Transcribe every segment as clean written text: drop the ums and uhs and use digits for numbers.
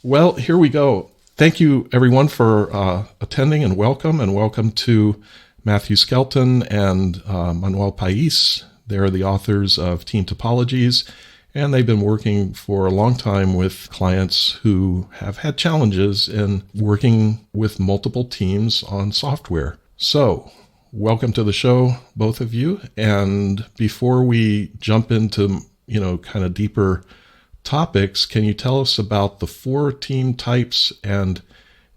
Well, here we go. Thank you, everyone, for attending and welcome to Matthew Skelton and Manuel Pais. They're the authors of Team Topologies, and they've been working for a long time with clients who have had challenges in working with multiple teams on software. So, welcome to the show, both of you. And before we jump into, kind of deeper topics, can you tell us about the 4 team types and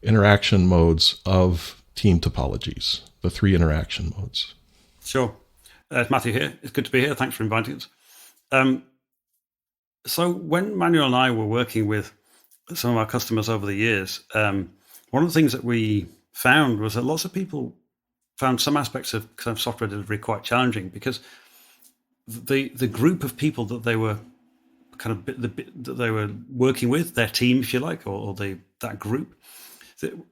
interaction modes of team topologies, the 3 interaction modes? Sure. It's Matthew here. It's good to be here. Thanks for inviting us. So when Manuel and I were working with some of our customers over the years, one of the things that we found was that lots of people found some aspects of kind of software delivery quite challenging because the group of people that they were that they were working with, their team, if you like, or that group,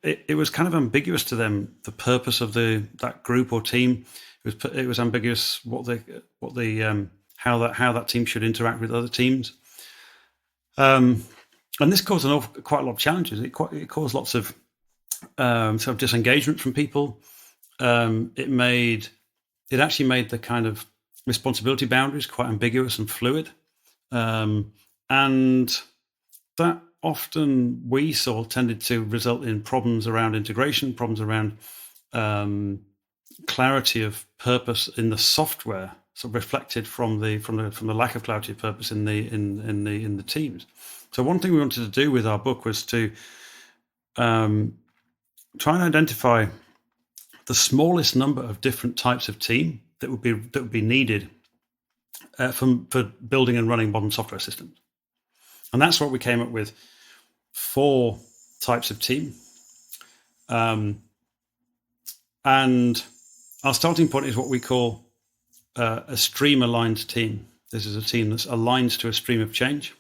it was kind of ambiguous to them, the purpose of that group or team. It was ambiguous how that team should interact with other teams, and this caused quite a lot of challenges. It caused lots of sort of disengagement from people. It actually made the kind of responsibility boundaries quite ambiguous and fluid. And that often we saw tended to result in problems around integration, problems around clarity of purpose in the software, sort of reflected from the lack of clarity of purpose in the teams. So one thing we wanted to do with our book was to try and identify the smallest number of different types of team that would be needed for building and running modern software systems. And that's what we came up with, 4 types of team. And our starting point is what we call a stream-aligned team. This is a team that's aligned to a stream of change.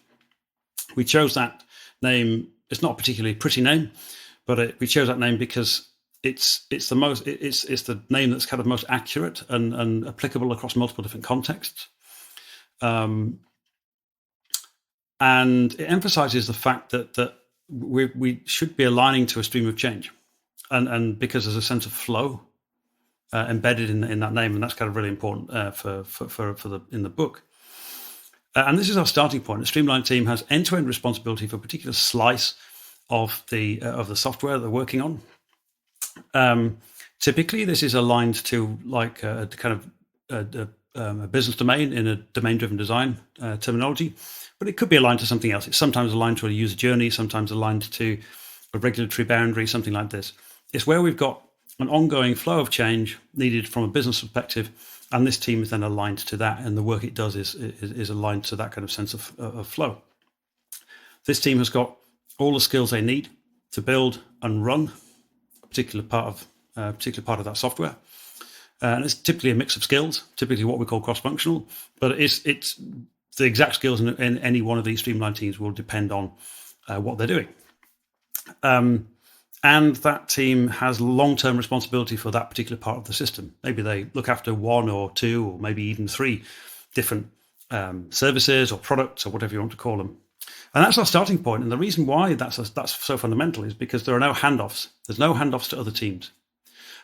We chose that name. It's not a particularly pretty name, but we chose that name because it's the name that's kind of most accurate and applicable across multiple different contexts. And it emphasizes the fact that we should be aligning to a stream of change, and because there's a sense of flow embedded in that name, and that's kind of really important in the book. And this is our starting point. A streamlined team has end-to-end responsibility for a particular slice of the software they're working on. Typically, this is aligned to like a kind of a business domain in a domain-driven design terminology, but it could be aligned to something else. It's sometimes aligned to a user journey, sometimes aligned to a regulatory boundary, something like this. It's where we've got an ongoing flow of change needed from a business perspective, and this team is then aligned to that, and the work it does is aligned to that kind of sense of flow. This team has got all the skills they need to build and run a particular part of that software. And it's typically a mix of skills, typically what we call cross-functional, but it's the exact skills in any one of these streamlined teams will depend on what they're doing. And that team has long-term responsibility for that particular part of the system. Maybe they look after 1 or 2 or maybe even 3 different services or products or whatever you want to call them. And that's our starting point. And the reason why that's so fundamental is because there are no handoffs. There's no handoffs to other teams.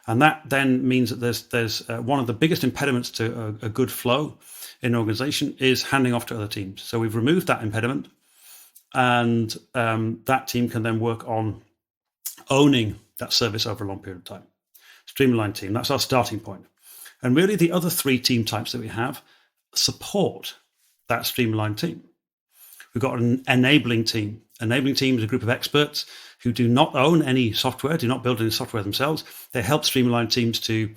And that then means that there's one of the biggest impediments to a good flow in an organization is handing off to other teams. So we've removed that impediment, and that team can then work on owning that service over a long period of time. Streamlined team, that's our starting point. And really the other 3 team types that we have support that streamlined team. We've got an enabling team. Enabling team is a group of experts who do not own any software, do not build any software themselves. They help streamline teams to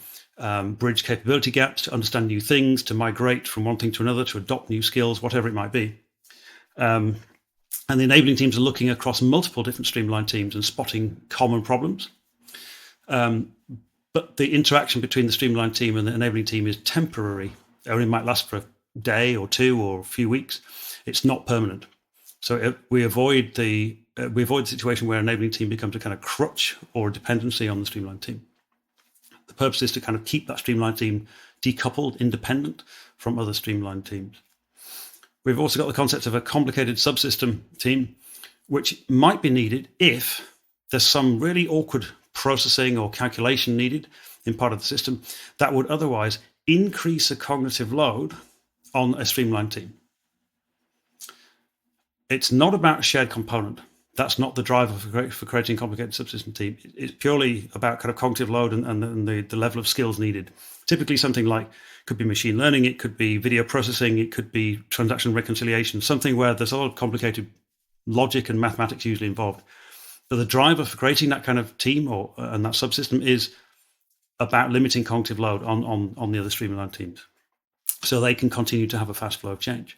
bridge capability gaps, to understand new things, to migrate from one thing to another, to adopt new skills, whatever it might be. And the enabling teams are looking across multiple different streamlined teams and spotting common problems. But the interaction between the streamlined team and the enabling team is temporary. It only might last for a day or 2 or a few weeks. It's not permanent. So we avoid the situation where enabling team becomes a kind of crutch or a dependency on the streamlined team. The purpose is to kind of keep that streamlined team decoupled, independent from other streamlined teams. We've also got the concept of a complicated subsystem team, which might be needed if there's some really awkward processing or calculation needed in part of the system that would otherwise increase the cognitive load on a streamlined team. It's not about a shared component. That's not the driver for creating a complicated subsystem team. It's purely about kind of cognitive load and the level of skills needed. Typically something like, could be machine learning, it could be video processing, it could be transaction reconciliation, something where there's a lot of complicated logic and mathematics usually involved. But the driver for creating that kind of team and that subsystem is about limiting cognitive load on the other streamlined teams so they can continue to have a fast flow of change.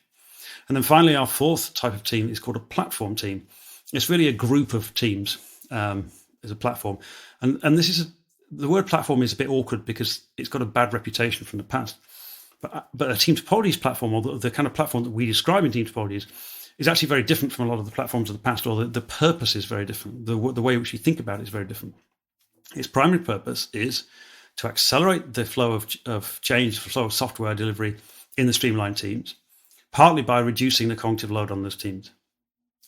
And then finally, our fourth type of team is called a platform team. It's really a group of teams as a platform. And this is the word platform is a bit awkward because it's got a bad reputation from the past. But a Team Topologies platform, or the kind of platform that we describe in Team Topologies, is actually very different from a lot of the platforms of the past, or the purpose is very different. The way in which you think about it is very different. Its primary purpose is to accelerate the flow of change, the flow of software delivery in the streamlined teams, partly by reducing the cognitive load on those teams.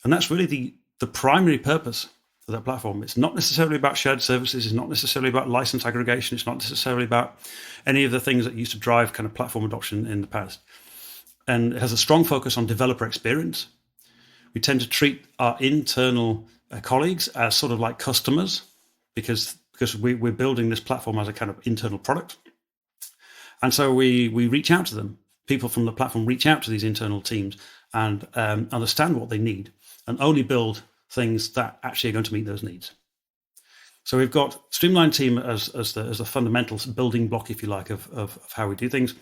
And that's really the primary purpose of that platform. It's not necessarily about shared services. It's not necessarily about license aggregation. It's not necessarily about any of the things that used to drive kind of platform adoption in the past. And it has a strong focus on developer experience. We tend to treat our internal colleagues as sort of like customers because we're building this platform as a kind of internal product. And so we reach out to them. People from the platform reach out to these internal teams and understand what they need and only build things that actually are going to meet those needs. So we've got streamlined team as the fundamental building block, if you like, of how we do things.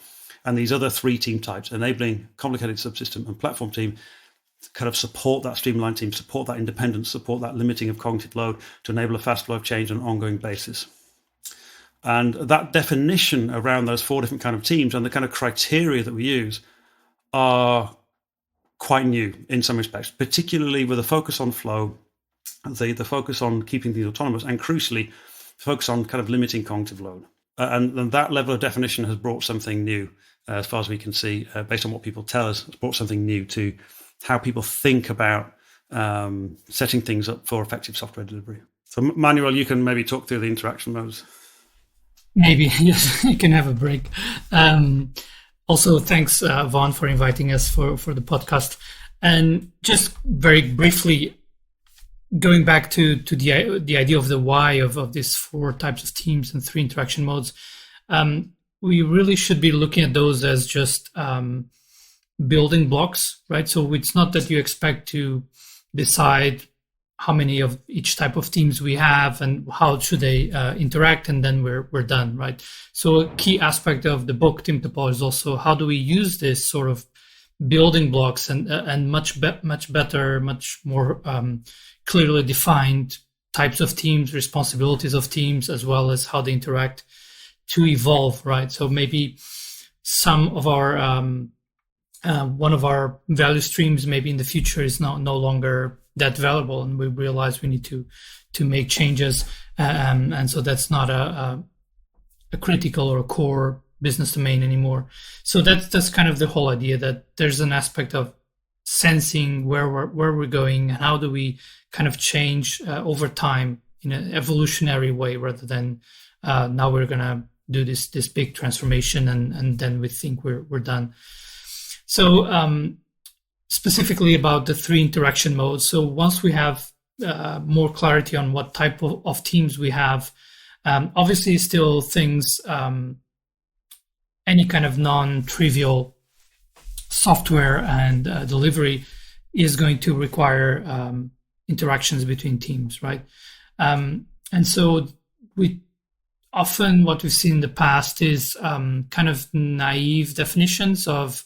And these other three team types, enabling, complicated subsystem, and platform team, kind of support that streamlined team, support that independence, support that limiting of cognitive load to enable a fast flow of change on an ongoing basis. And that definition around those four different kind of teams and the kind of criteria that we use are quite new in some respects, particularly with a focus on flow, the focus on keeping things autonomous, and crucially, focus on kind of limiting cognitive load. And that level of definition has brought something new, as far as we can see, based on what people tell us. It's brought something new to how people think about setting things up for effective software delivery. So, Manuel, you can maybe talk through the interaction modes. Maybe, yes, you can have a break. Also, thanks, Vaughn, for inviting us for the podcast. And just very briefly, going back to the idea of the why of these four types of teams and three interaction modes, we really should be looking at those as just building blocks, right? So it's not that you expect to decide how many of each type of teams we have and how should they interact, and then we're done, right? So a key aspect of the book Team Topologies is also how do we use this sort of building blocks and much better, much more clearly defined types of teams, responsibilities of teams, as well as how they interact to evolve, right? So maybe some of our one of our value streams maybe in the future is no longer that valuable, and we realize we need to make changes, and so that's not a critical or a core business domain anymore. So that's kind of the whole idea, that there's an aspect of sensing where we're going and how do we kind of change over time in an evolutionary way, rather than now we're gonna do this big transformation and then we think we're done. So specifically about the three interaction modes. So once we have more clarity on what type of teams we have, obviously still things, any kind of non-trivial software and delivery is going to require interactions between teams, right? And so we often, what we've seen in the past is kind of naive definitions of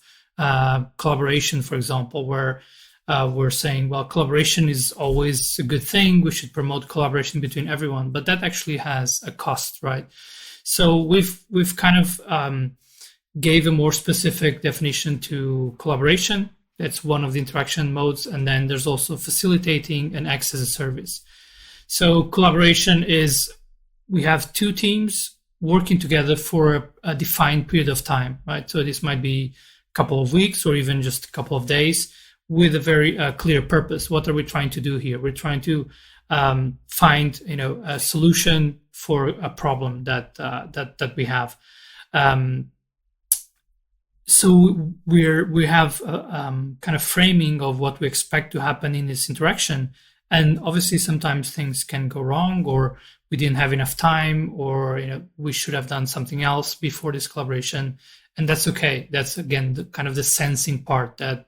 collaboration, for example, where we're saying, well, collaboration is always a good thing. We should promote collaboration between everyone, but that actually has a cost, right? So we've kind of gave a more specific definition to collaboration. That's one of the interaction modes, and then there's also facilitating and acts as a service. So collaboration is we have two teams working together for a defined period of time, right? So this might be couple of weeks or even just a couple of days, with a very clear purpose. What are we trying to do here? We're trying to find, a solution for a problem that we have. So we have a kind of framing of what we expect to happen in this interaction. And obviously sometimes things can go wrong, or we didn't have enough time, or we should have done something else before this collaboration. And that's okay. That's, again, the kind of the sensing part, that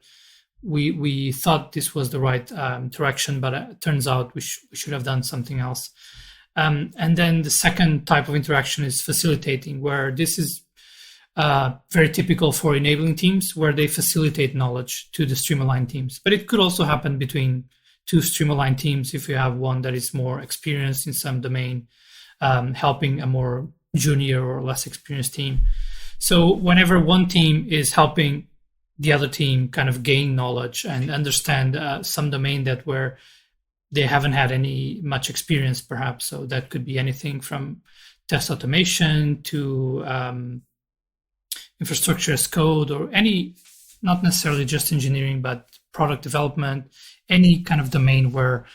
we thought this was the right interaction, but it turns out we should have done something else. And then the second type of interaction is facilitating, where this is very typical for enabling teams, where they facilitate knowledge to the stream-aligned teams. But it could also happen between two stream-aligned teams if you have one that is more experienced in some domain, helping a more junior or less experienced team. So whenever one team is helping the other team kind of gain knowledge and understand some domain that where they haven't had any much experience, perhaps. So that could be anything from test automation to infrastructure as code, or any, not necessarily just engineering, but product development, any kind of domain where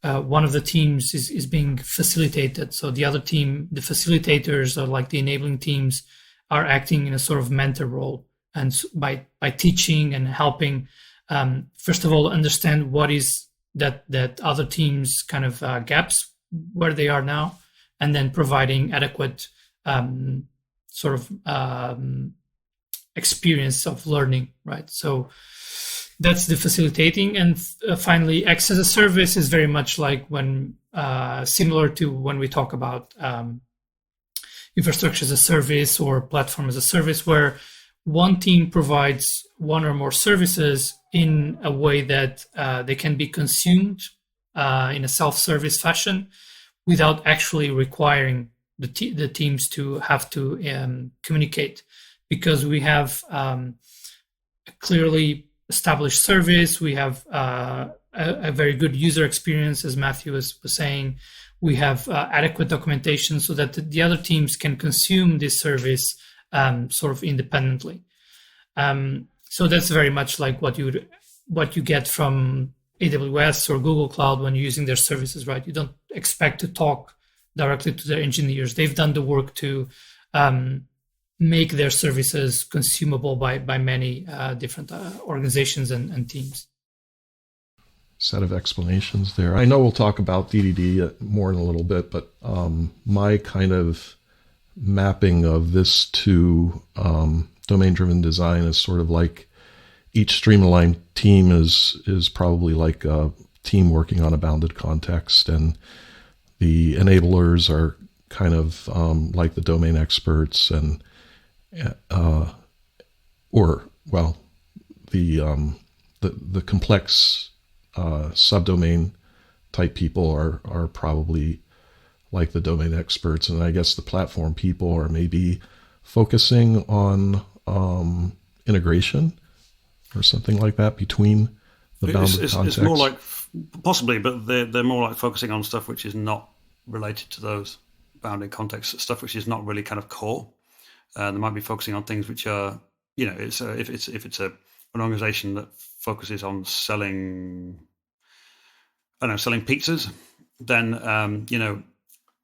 one of the teams is being facilitated. So the other team, the facilitators, or like the enabling teams, are acting in a sort of mentor role, and by teaching and helping, first of all, understand what is that other teams' kind of gaps where they are now, and then providing adequate sort of experience of learning, right? So that's the facilitating. And finally, X as a service is very much like when similar to when we talk about infrastructure as a service or platform as a service, where one team provides one or more services in a way that they can be consumed in a self-service fashion without actually requiring the teams to have to communicate, because we have a clearly established service. We have a very good user experience, as Matthew was saying. We have adequate documentation so that the other teams can consume this service sort of independently. So that's very much like what you get from AWS or Google Cloud when you're using their services, right? You don't expect to talk directly to their engineers. They've done the work to make their services consumable by many different organizations and teams. Set of explanations there. I know we'll talk about DDD more in a little bit, but my kind of mapping of this to domain-driven design is sort of like each stream-aligned team is probably like a team working on a bounded context, and the enablers are kind of like the domain experts, and the complex subdomain type people are probably like the domain experts, and I guess the platform people are maybe focusing on integration or something like that between the bounded contexts. It's more like possibly, but they're more like focusing on stuff which is not related to those bounded contexts, stuff which is not really kind of core. They might be focusing on things which are, if it's an organization that focuses on selling pizzas, then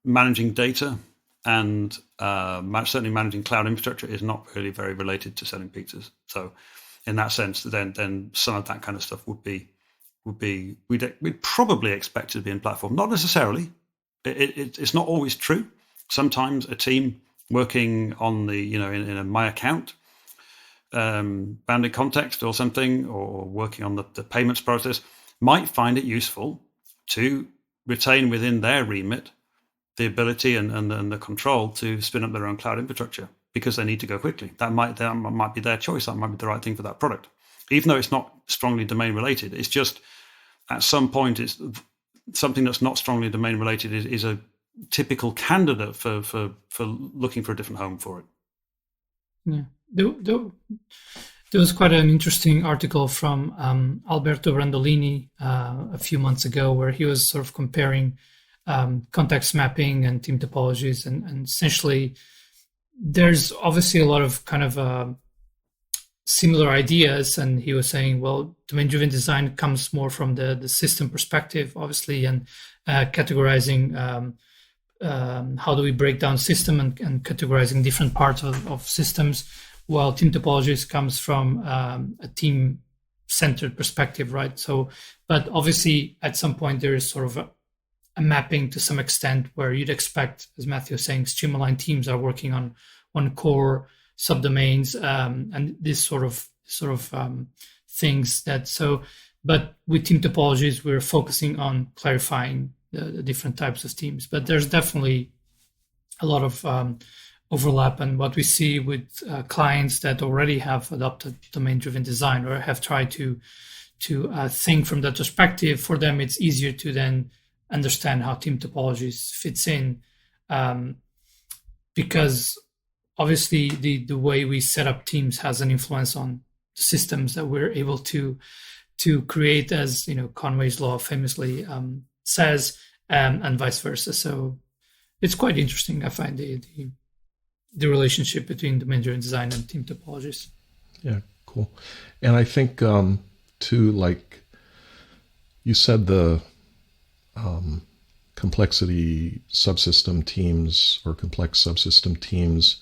managing data and certainly managing cloud infrastructure is not really very related to selling pizzas. So in that sense, then some of that kind of stuff we'd probably expect to be in platform. Not necessarily. It's not always true. Sometimes a team working on the in a my account bounded context or something, or working on the payments process, might find it useful to retain within their remit the ability and the control to spin up their own cloud infrastructure because they need to go quickly. That might be their choice. That might be the right thing for that product, even though it's not strongly domain related. It's just at some point, it's something that's not strongly domain related is a typical candidate for looking for a different home for it. Yeah, there was quite an interesting article from Alberto Brandolini a few months ago, where he was sort of comparing context mapping and team topologies, and essentially there's obviously a lot of kind of similar ideas, and he was saying, well, domain-driven design comes more from the system perspective, obviously, and categorizing how do we break down system and categorizing different parts of systems, while team topologies comes from a team-centered perspective, right? So, but obviously, at some point, there is sort of a mapping to some extent where you'd expect, as Matthew was saying, streamlined teams are working on core subdomains and this sort of things that so. But with team topologies, we're focusing on clarifying the different types of teams. But there's definitely a lot of overlap, and what we see with clients that already have adopted domain-driven design or have tried to think from that perspective. For them, it's easier to then understand how team topologies fits in, because obviously the way we set up teams has an influence on the systems that we're able to create, as Conway's law famously says, and vice versa. So it's quite interesting. I find the relationship between domain-driven design and team topologies. Yeah, cool. And I think too, like you said, the complexity subsystem teams or complex subsystem teams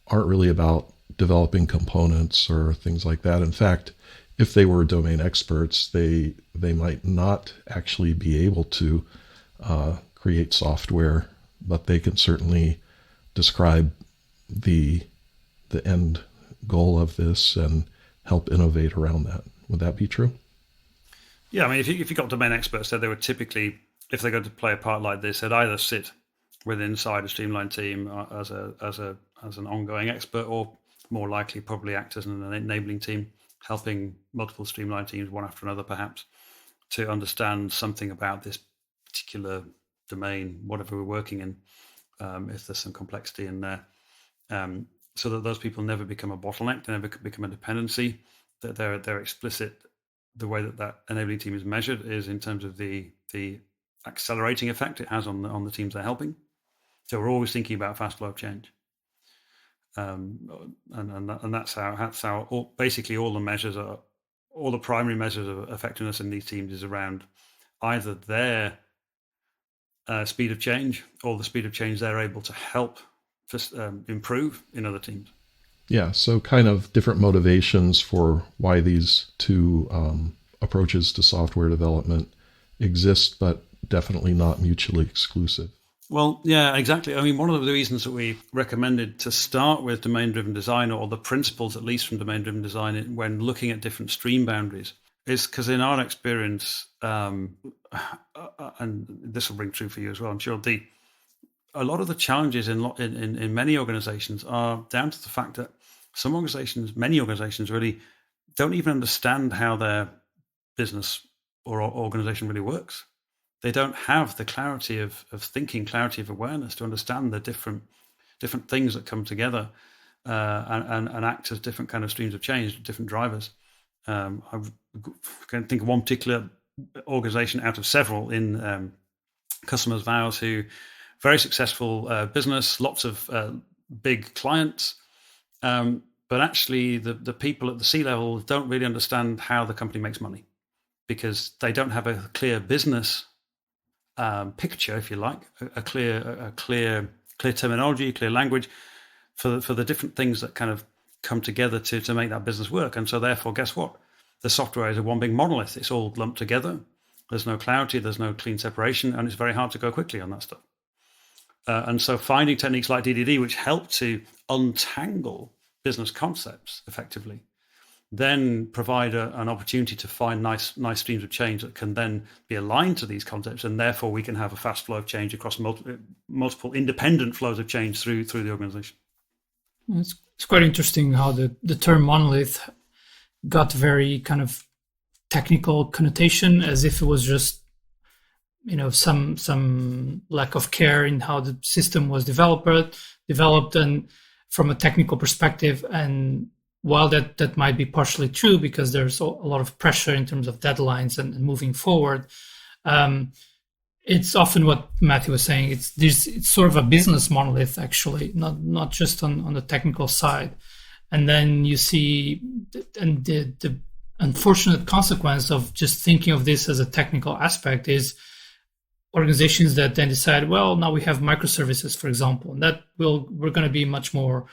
aren't really about developing components or things like that. In fact, if they were domain experts, they might not actually be able to create software, but they can certainly describe the end goal of this and help innovate around that. Would that be true? Yeah, I mean, if you've got domain experts, they would typically, if they're going to play a part like this, they'd either sit inside a streamlined team as an ongoing expert, or more likely probably act as an enabling team, helping multiple streamlined teams, one after another perhaps, to understand something about this particular domain, whatever we're working in, if there's some complexity in there, so that those people never become a bottleneck, they never become a dependency, that they're explicit. The way that enabling team is measured is in terms of the accelerating effect it has on the teams they're helping. So we're always thinking about fast flow of change, and that's how basically all the primary measures of effectiveness in these teams is around either their speed of change or the speed of change they're able to help improve in other teams. Yeah, so kind of different motivations for why these two approaches to software development exist, but definitely not mutually exclusive. Well, yeah, exactly. I mean, one of the reasons that we recommended to start with domain-driven design, or the principles at least from domain-driven design when looking at different stream boundaries, is because in our experience, and this will ring true for you as well, I'm sure, a lot of the challenges in many organizations are down to the fact that many organizations really don't even understand how their business or organization really works. They don't have the clarity of thinking, clarity of awareness to understand the different things that come together and act as different kind of streams of change, different drivers. I can think of one particular organization out of several in Customers Vows, who very successful business, lots of big clients, but actually the people at the C-level don't really understand how the company makes money, because they don't have a clear business picture, if you like, a clear terminology, clear language for the different things that kind of come together to make that business work. And so therefore, guess what? The software is a one big monolith. It's all lumped together. There's no clarity, there's no clean separation, and it's very hard to go quickly on that stuff. And so finding techniques like DDD, which help to untangle business concepts effectively, then provide an opportunity to find nice streams of change that can then be aligned to these concepts, and therefore we can have a fast flow of change across multiple independent flows of change through the organization. It's quite interesting how the term monolith got very kind of technical connotation, as if it was just some lack of care in how the system was developed and from a technical perspective. And while that might be partially true, because there's a lot of pressure in terms of deadlines and moving forward, it's often what Matthew was saying. It's sort of a business monolith, actually, not just on the technical side. And then you see, and the unfortunate consequence of just thinking of this as a technical aspect is organizations that then decide, well, now we have microservices, for example, and that we're going to be much more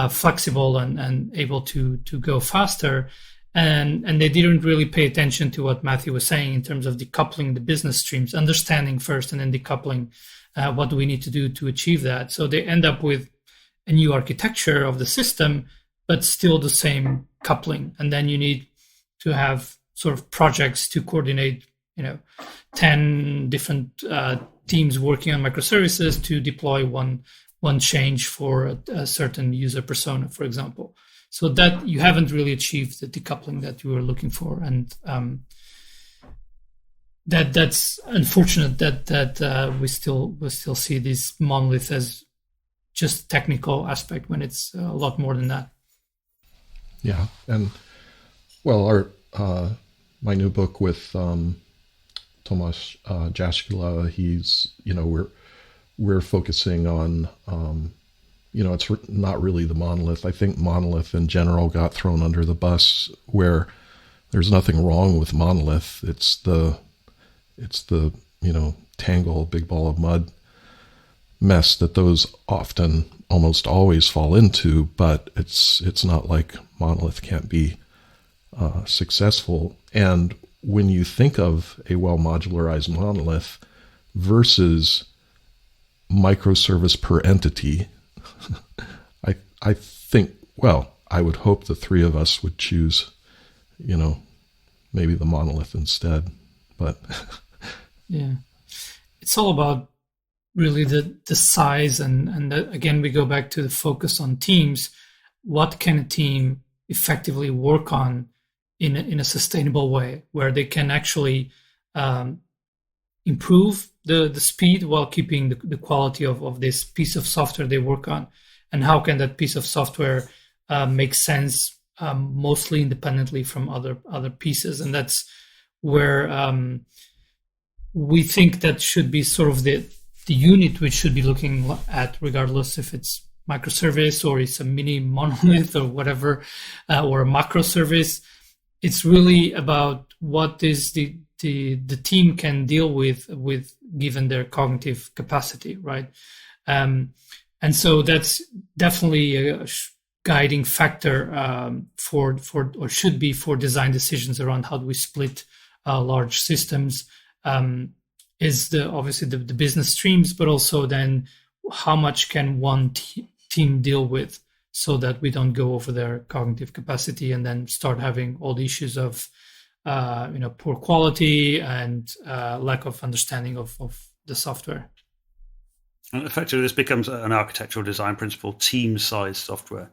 flexible and able to go faster. And they didn't really pay attention to what Matthew was saying in terms of decoupling the business streams, understanding first and then decoupling what do we need to do to achieve that. So they end up with a new architecture of the system, but still the same coupling. And then you need to have sort of projects to coordinate, 10 different teams working on microservices to deploy one change for a certain user persona, for example. So that you haven't really achieved the decoupling that you were looking for, and that's unfortunate that we still see this monolith as just technical aspect when it's a lot more than that. Yeah, and well, our my new book with Tomasz Jaskula, he's we're focusing on it's not really the monolith. I think monolith in general got thrown under the bus, where there's nothing wrong with monolith. It's the tangle, big ball of mud mess that those often almost always fall into, but it's not like monolith can't be successful. And when you think of a well-modularized monolith versus microservice per entity, I think, well, I would hope the three of us would choose, maybe the monolith instead, but yeah, it's all about really the size, and again, we go back to the focus on teams. What can a team effectively work on in a sustainable way, where they can actually improve the speed while keeping the quality of this piece of software they work on? And how can that piece of software make sense mostly independently from other pieces? And that's where we think that should be sort of the unit we should be looking at, regardless if it's microservice or it's a mini monolith or whatever, or a macro service. It's really about what is the team can deal with given their cognitive capacity, right? And so that's definitely a guiding factor for or should be for design decisions around how do we split large systems. Is obviously the business streams, but also then how much can one team deal with, so that we don't go over their cognitive capacity and then start having all the issues of poor quality and lack of understanding of the software. And effectively, this becomes an architectural design principle, team-sized software.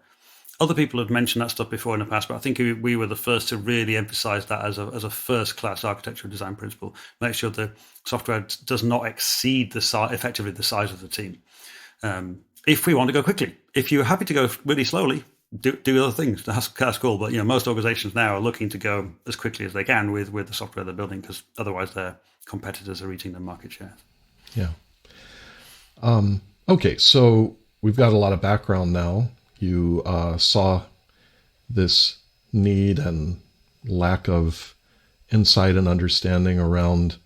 Other people have mentioned that stuff before in the past, but I think we were the first to really emphasize that as a first-class architectural design principle. Make sure the software does not exceed effectively the size of the team. If we want to go quickly, if you're happy to go really slowly, do other things. That's cool. But most organizations now are looking to go as quickly as they can with the software they're building, because otherwise their competitors are eating their market share. Yeah. Okay, so we've got a lot of background now. You saw this need and lack of insight and understanding around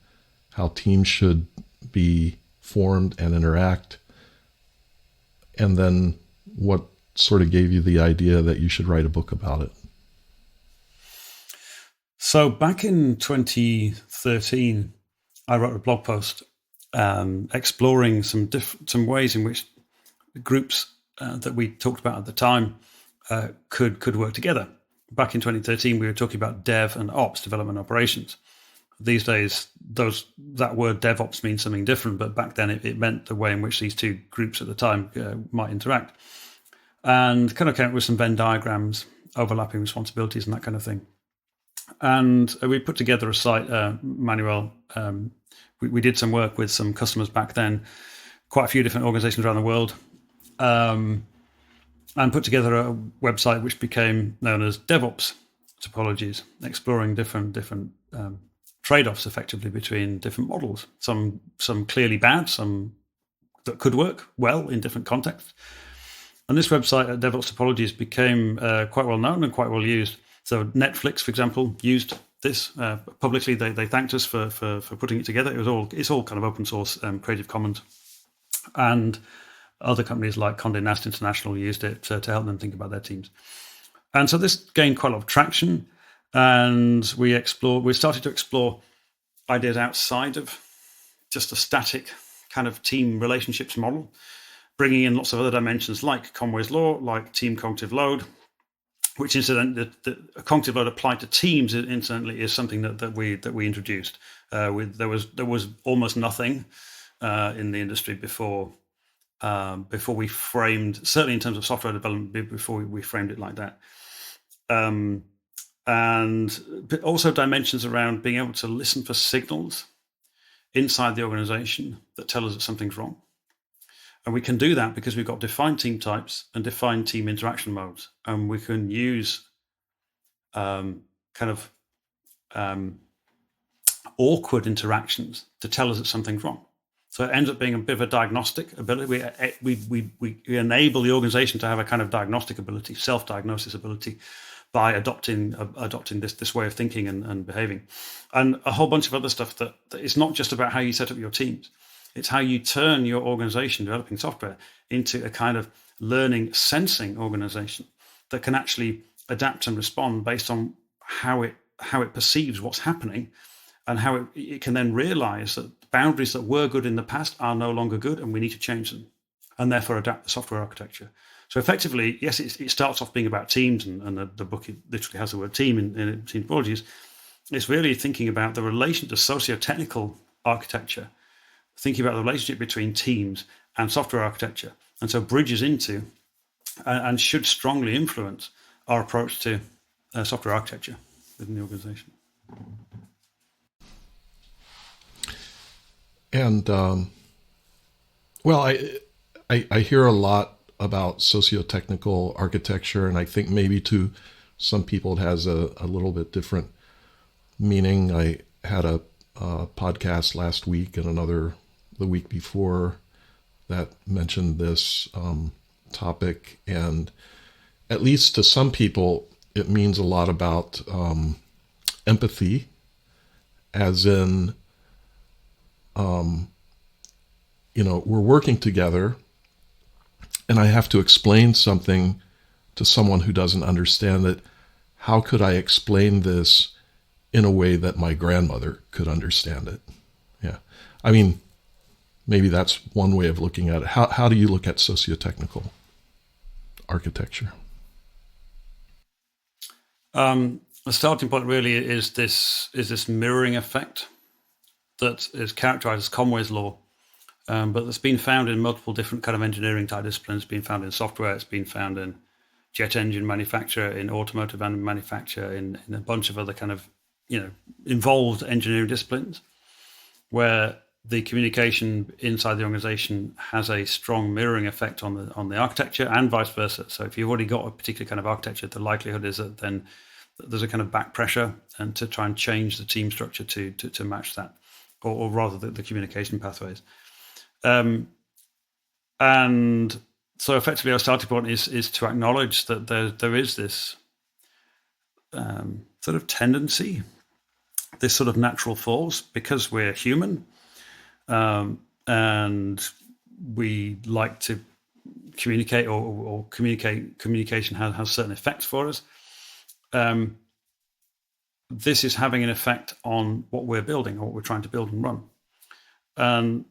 how teams should be formed and interact. And then what sort of gave you the idea that you should write a book about it? So back in 2013, I wrote a blog post exploring some ways in which groups that we talked about at the time could work together. Back in 2013, we were talking about dev and ops, development operations. These days, that word DevOps means something different, but back then it meant the way in which these two groups at the time might interact. And kind of came up with some Venn diagrams, overlapping responsibilities and that kind of thing. And we put together a site, Manuel. We did some work with some customers back then, quite a few different organizations around the world, and put together a website which became known as Devops Topologies, exploring different trade-offs effectively between different models. Some clearly bad, some that could work well in different contexts. And this website at Devops Topologies became quite well known and quite well used. So Netflix, for example, used this publicly. They thanked us for putting it together. It's all kind of open source, Creative Commons, and other companies like Condé Nast International used it to help them think about their teams. And so this gained quite a lot of traction, and we started to explore ideas outside of just a static kind of team relationships model, bringing in lots of other dimensions like Conway's Law, like team cognitive load, which incidentally, a cognitive load applied to teams, incidentally, is something that we introduced. There was almost nothing in the industry before we framed, certainly in terms of software development, before we framed it like that. But also dimensions around being able to listen for signals inside the organization that tell us that something's wrong. And we can do that because we've got defined team types and defined team interaction modes. And we can use awkward interactions to tell us that something's wrong. So it ends up being a bit of a diagnostic ability. We enable the organization to have a kind of diagnostic ability, self-diagnosis ability, by adopting this way of thinking and behaving. And a whole bunch of other stuff that it's not just about how you set up your teams. It's how you turn your organization developing software into a kind of learning, sensing organization that can actually adapt and respond based on how it perceives what's happening, and how it can then realize that boundaries that were good in the past are no longer good, and we need to change them, and therefore adapt the software architecture. So effectively, yes, it starts off being about teams, and the book literally has the word team in Team Topologies. It's really thinking about the relation to socio-technical architecture, thinking about the relationship between teams and software architecture, and so bridges into and should strongly influence our approach to software architecture within the organization. And I hear a lot about socio-technical architecture, and I think maybe to some people it has a little bit different meaning. I had a podcast last week and another the week before that mentioned this topic, and at least to some people it means a lot about empathy, as in we're working together and I have to explain something to someone who doesn't understand it. How could I explain this in a way that my grandmother could understand it? Yeah. I mean, maybe that's one way of looking at it. How do you look at socio-technical architecture? The starting point really is this mirroring effect that is characterized as Conway's Law, but that's been found in multiple different kind of engineering type disciplines. It's been found in software, it's been found in jet engine manufacture, in automotive manufacture, in a bunch of other kind of involved engineering disciplines, where the communication inside the organization has a strong mirroring effect on the architecture, and vice versa. So if you've already got a particular kind of architecture, the likelihood is that then there's a kind of back pressure and to try and change the team structure to match that, or rather the communication pathways. And so effectively our starting point is to acknowledge that there is this sort of tendency, this sort of natural force, because we're human, and we like to communicate, or communication has certain effects for us. This is having an effect on what we're building or what we're trying to build and run. And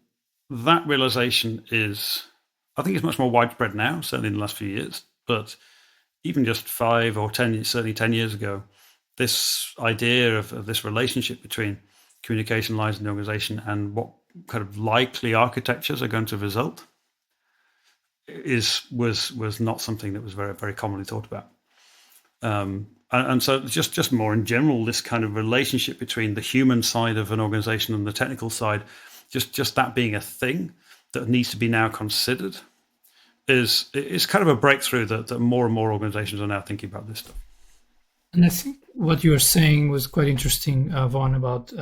that realization I think it's much more widespread now, certainly in the last few years, but even just 5 or 10 years, certainly 10 years ago, this idea of this relationship between communication lines in the organization and what kind of likely architectures are going to result was not something that was very, very commonly thought about. And so just more in general, this kind of relationship between the human side of an organization and the technical side, just that being a thing that needs to be now considered is kind of a breakthrough that more and more organizations are now thinking about this stuff. And I think what you were saying was quite interesting, Vaughn, about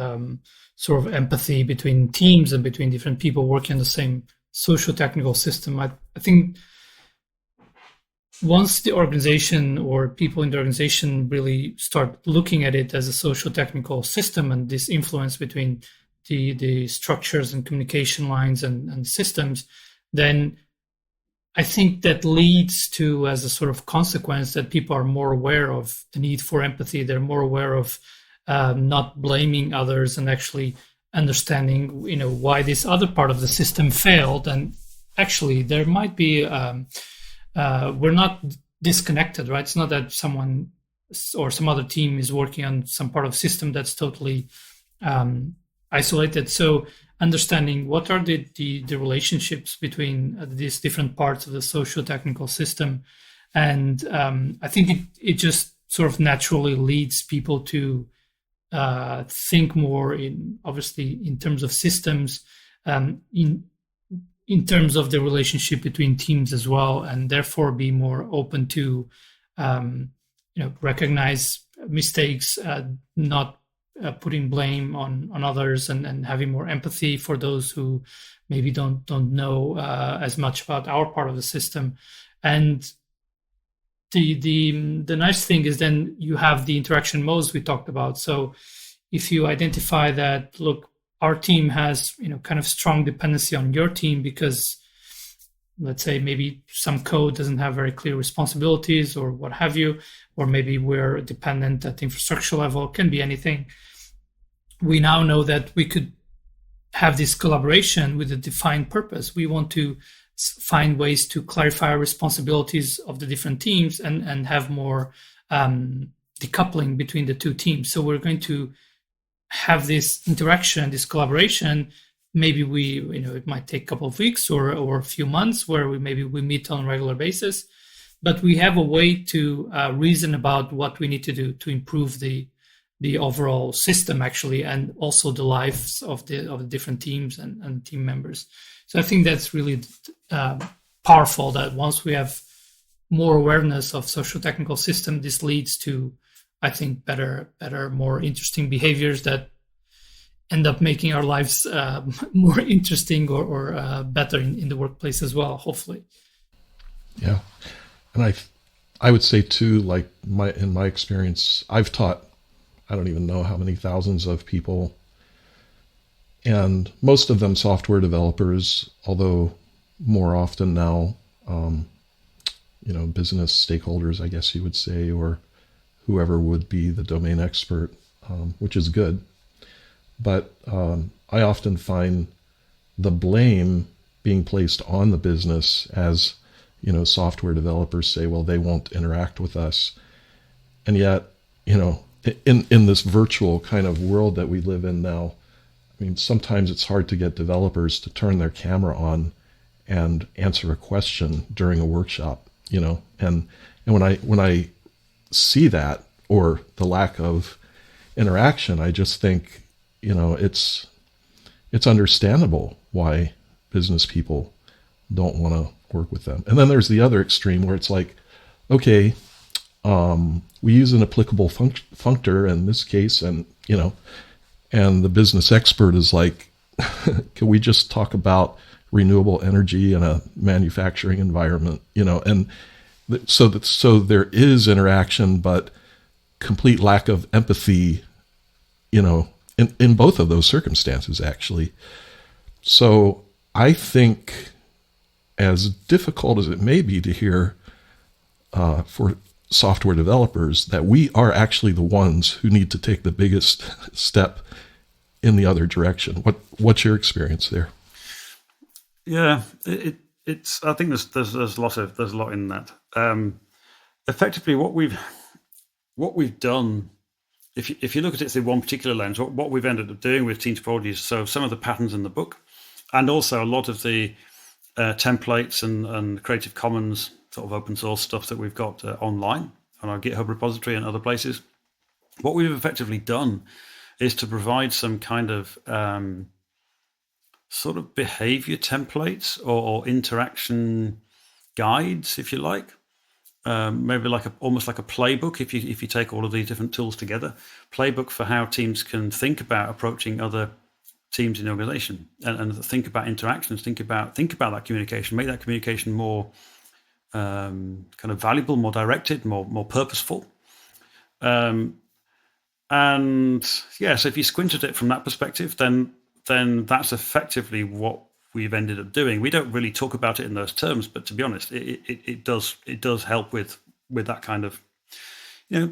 sort of empathy between teams and between different people working on the same socio-technical system. I think once the organization or people in the organization really start looking at it as a socio-technical system, and this influence between the structures and communication lines and systems, then I think that leads to, as a sort of consequence, that people are more aware of the need for empathy. They're more aware of not blaming others and actually understanding, why this other part of the system failed. And actually, there might be we're not disconnected, right? It's not that someone or some other team is working on some part of the system that's totally isolated. So understanding what are the relationships between these different parts of the socio-technical system. And I think it just sort of naturally leads people to think more obviously in terms of systems, in terms of the relationship between teams as well, and therefore be more open to recognize mistakes, not putting blame on others, and having more empathy for those who maybe don't know as much about our part of the system. And the nice thing is then you have the interaction modes we talked about. So if you identify that, look, our team has kind of strong dependency on your team because, let's say, maybe some code doesn't have very clear responsibilities or what have you, or maybe we're dependent at the infrastructure level, it can be anything. We now know that we could have this collaboration with a defined purpose. We want to find ways to clarify our responsibilities of the different teams and have more decoupling between the two teams. So we're going to have this interaction, this collaboration. Maybe it might take a couple of weeks or a few months where we meet on a regular basis, but we have a way to reason about what we need to do to improve the overall system, actually, and also the lives of the different teams and team members. So I think that's really powerful, that once we have more awareness of social technical system, this leads to, I think, better, more interesting behaviors that end up making our lives more interesting or better in the workplace as well, hopefully. Yeah. And I would say too, like in my experience, I've taught, I don't even know how many thousands of people, and most of them software developers, although more often now, business stakeholders, I guess you would say, or whoever would be the domain expert, which is good. But I often find the blame being placed on the business as, software developers say, well, they won't interact with us. And yet, in this virtual kind of world that we live in now, I mean, sometimes it's hard to get developers to turn their camera on and answer a question during a workshop, and when I see that, or the lack of interaction, I just think, it's understandable why business people don't want to work with them. And then there's the other extreme where it's like, okay, we use an applicable functor in this case, and and the business expert is like, can we just talk about renewable energy in a manufacturing environment, and so there is interaction, but complete lack of empathy, in both of those circumstances, actually. So I think, as difficult as it may be to hear for software developers, that we are actually the ones who need to take the biggest step in the other direction. What's your experience there? Yeah, it's. I think there's a lot in that. Effectively, what we've done, if you look at it through one particular lens, what we've ended up doing with Team Topologies, so some of the patterns in the book, and also a lot of the templates and Creative Commons sort of open source stuff that we've got online on our GitHub repository and other places. What we've effectively done is to provide some kind of sort of behavior templates or interaction guides, if you like. Maybe almost like a playbook, if you take all of these different tools together, playbook for how teams can think about approaching other teams in the organization and think about interactions, think about that communication, make that communication more kind of valuable, more directed, more purposeful. And yeah, so if you squint at it from that perspective, then that's effectively what we've ended up doing. We don't really talk about it in those terms, but to be honest, it does help with that kind of,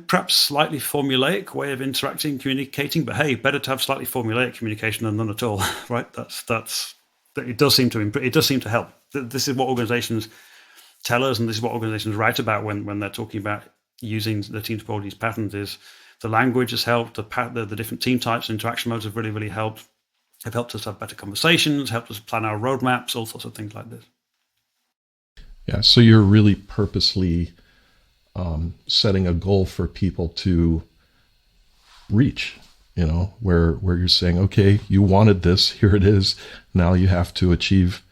perhaps slightly formulaic way of interacting, communicating. But hey, better to have slightly formulaic communication than none at all, right? It does seem to help. This is what organizations tell us, and this is what organizations write about when they're talking about using the Team Topologies patterns. Is the language has helped, the different team types and interaction modes have really helped. Have helped us have better conversations, helped us plan our roadmaps, all sorts of things like this. Yeah, so you're really purposely setting a goal for people to reach, where you're saying, okay, you wanted this, here it is, now you have to achieve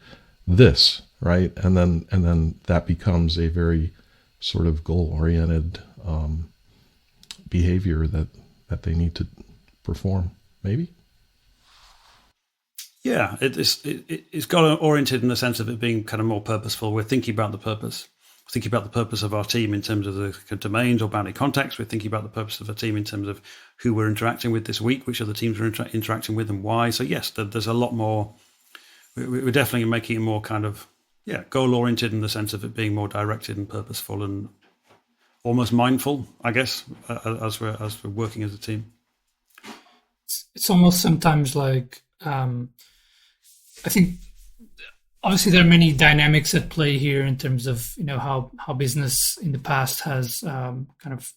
this, right? And then that becomes a very sort of goal-oriented behavior that they need to perform, maybe? Yeah, it's got oriented in the sense of it being kind of more purposeful. We're thinking about the purpose. We're thinking about the purpose of our team in terms of the domains or boundary contexts. We're thinking about the purpose of a team in terms of who we're interacting with this week, which other teams we're interacting with, and why. So yes, there's a lot more. We're definitely making it more kind of goal-oriented in the sense of it being more directed and purposeful and almost mindful, I guess, as we're working as a team. It's almost sometimes like. I think obviously there are many dynamics at play here in terms of how business in the past has kind of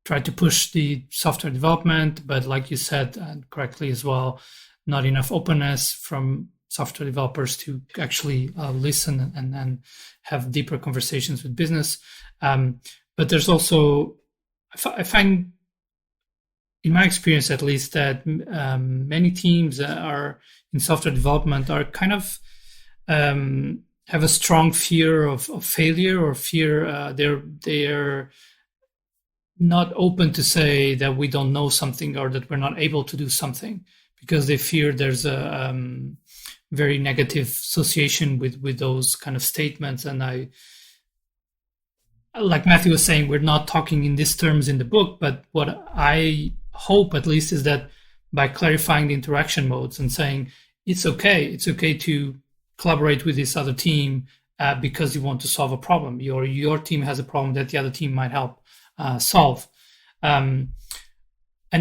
tried to push the software development, but like you said, and correctly as well, not enough openness from software developers to actually listen and have deeper conversations with business. But there's also, I find, in my experience at least, that many teams that are in software development are kind of have a strong fear of failure, or fear they're not open to say that we don't know something or that we're not able to do something, because they fear there's a very negative association with those kind of statements. And like Matthew was saying, we're not talking in these terms in the book, but what I hope at least is that by clarifying the interaction modes and saying it's okay to collaborate with this other team because you want to solve a problem, your team has a problem that the other team might help solve, and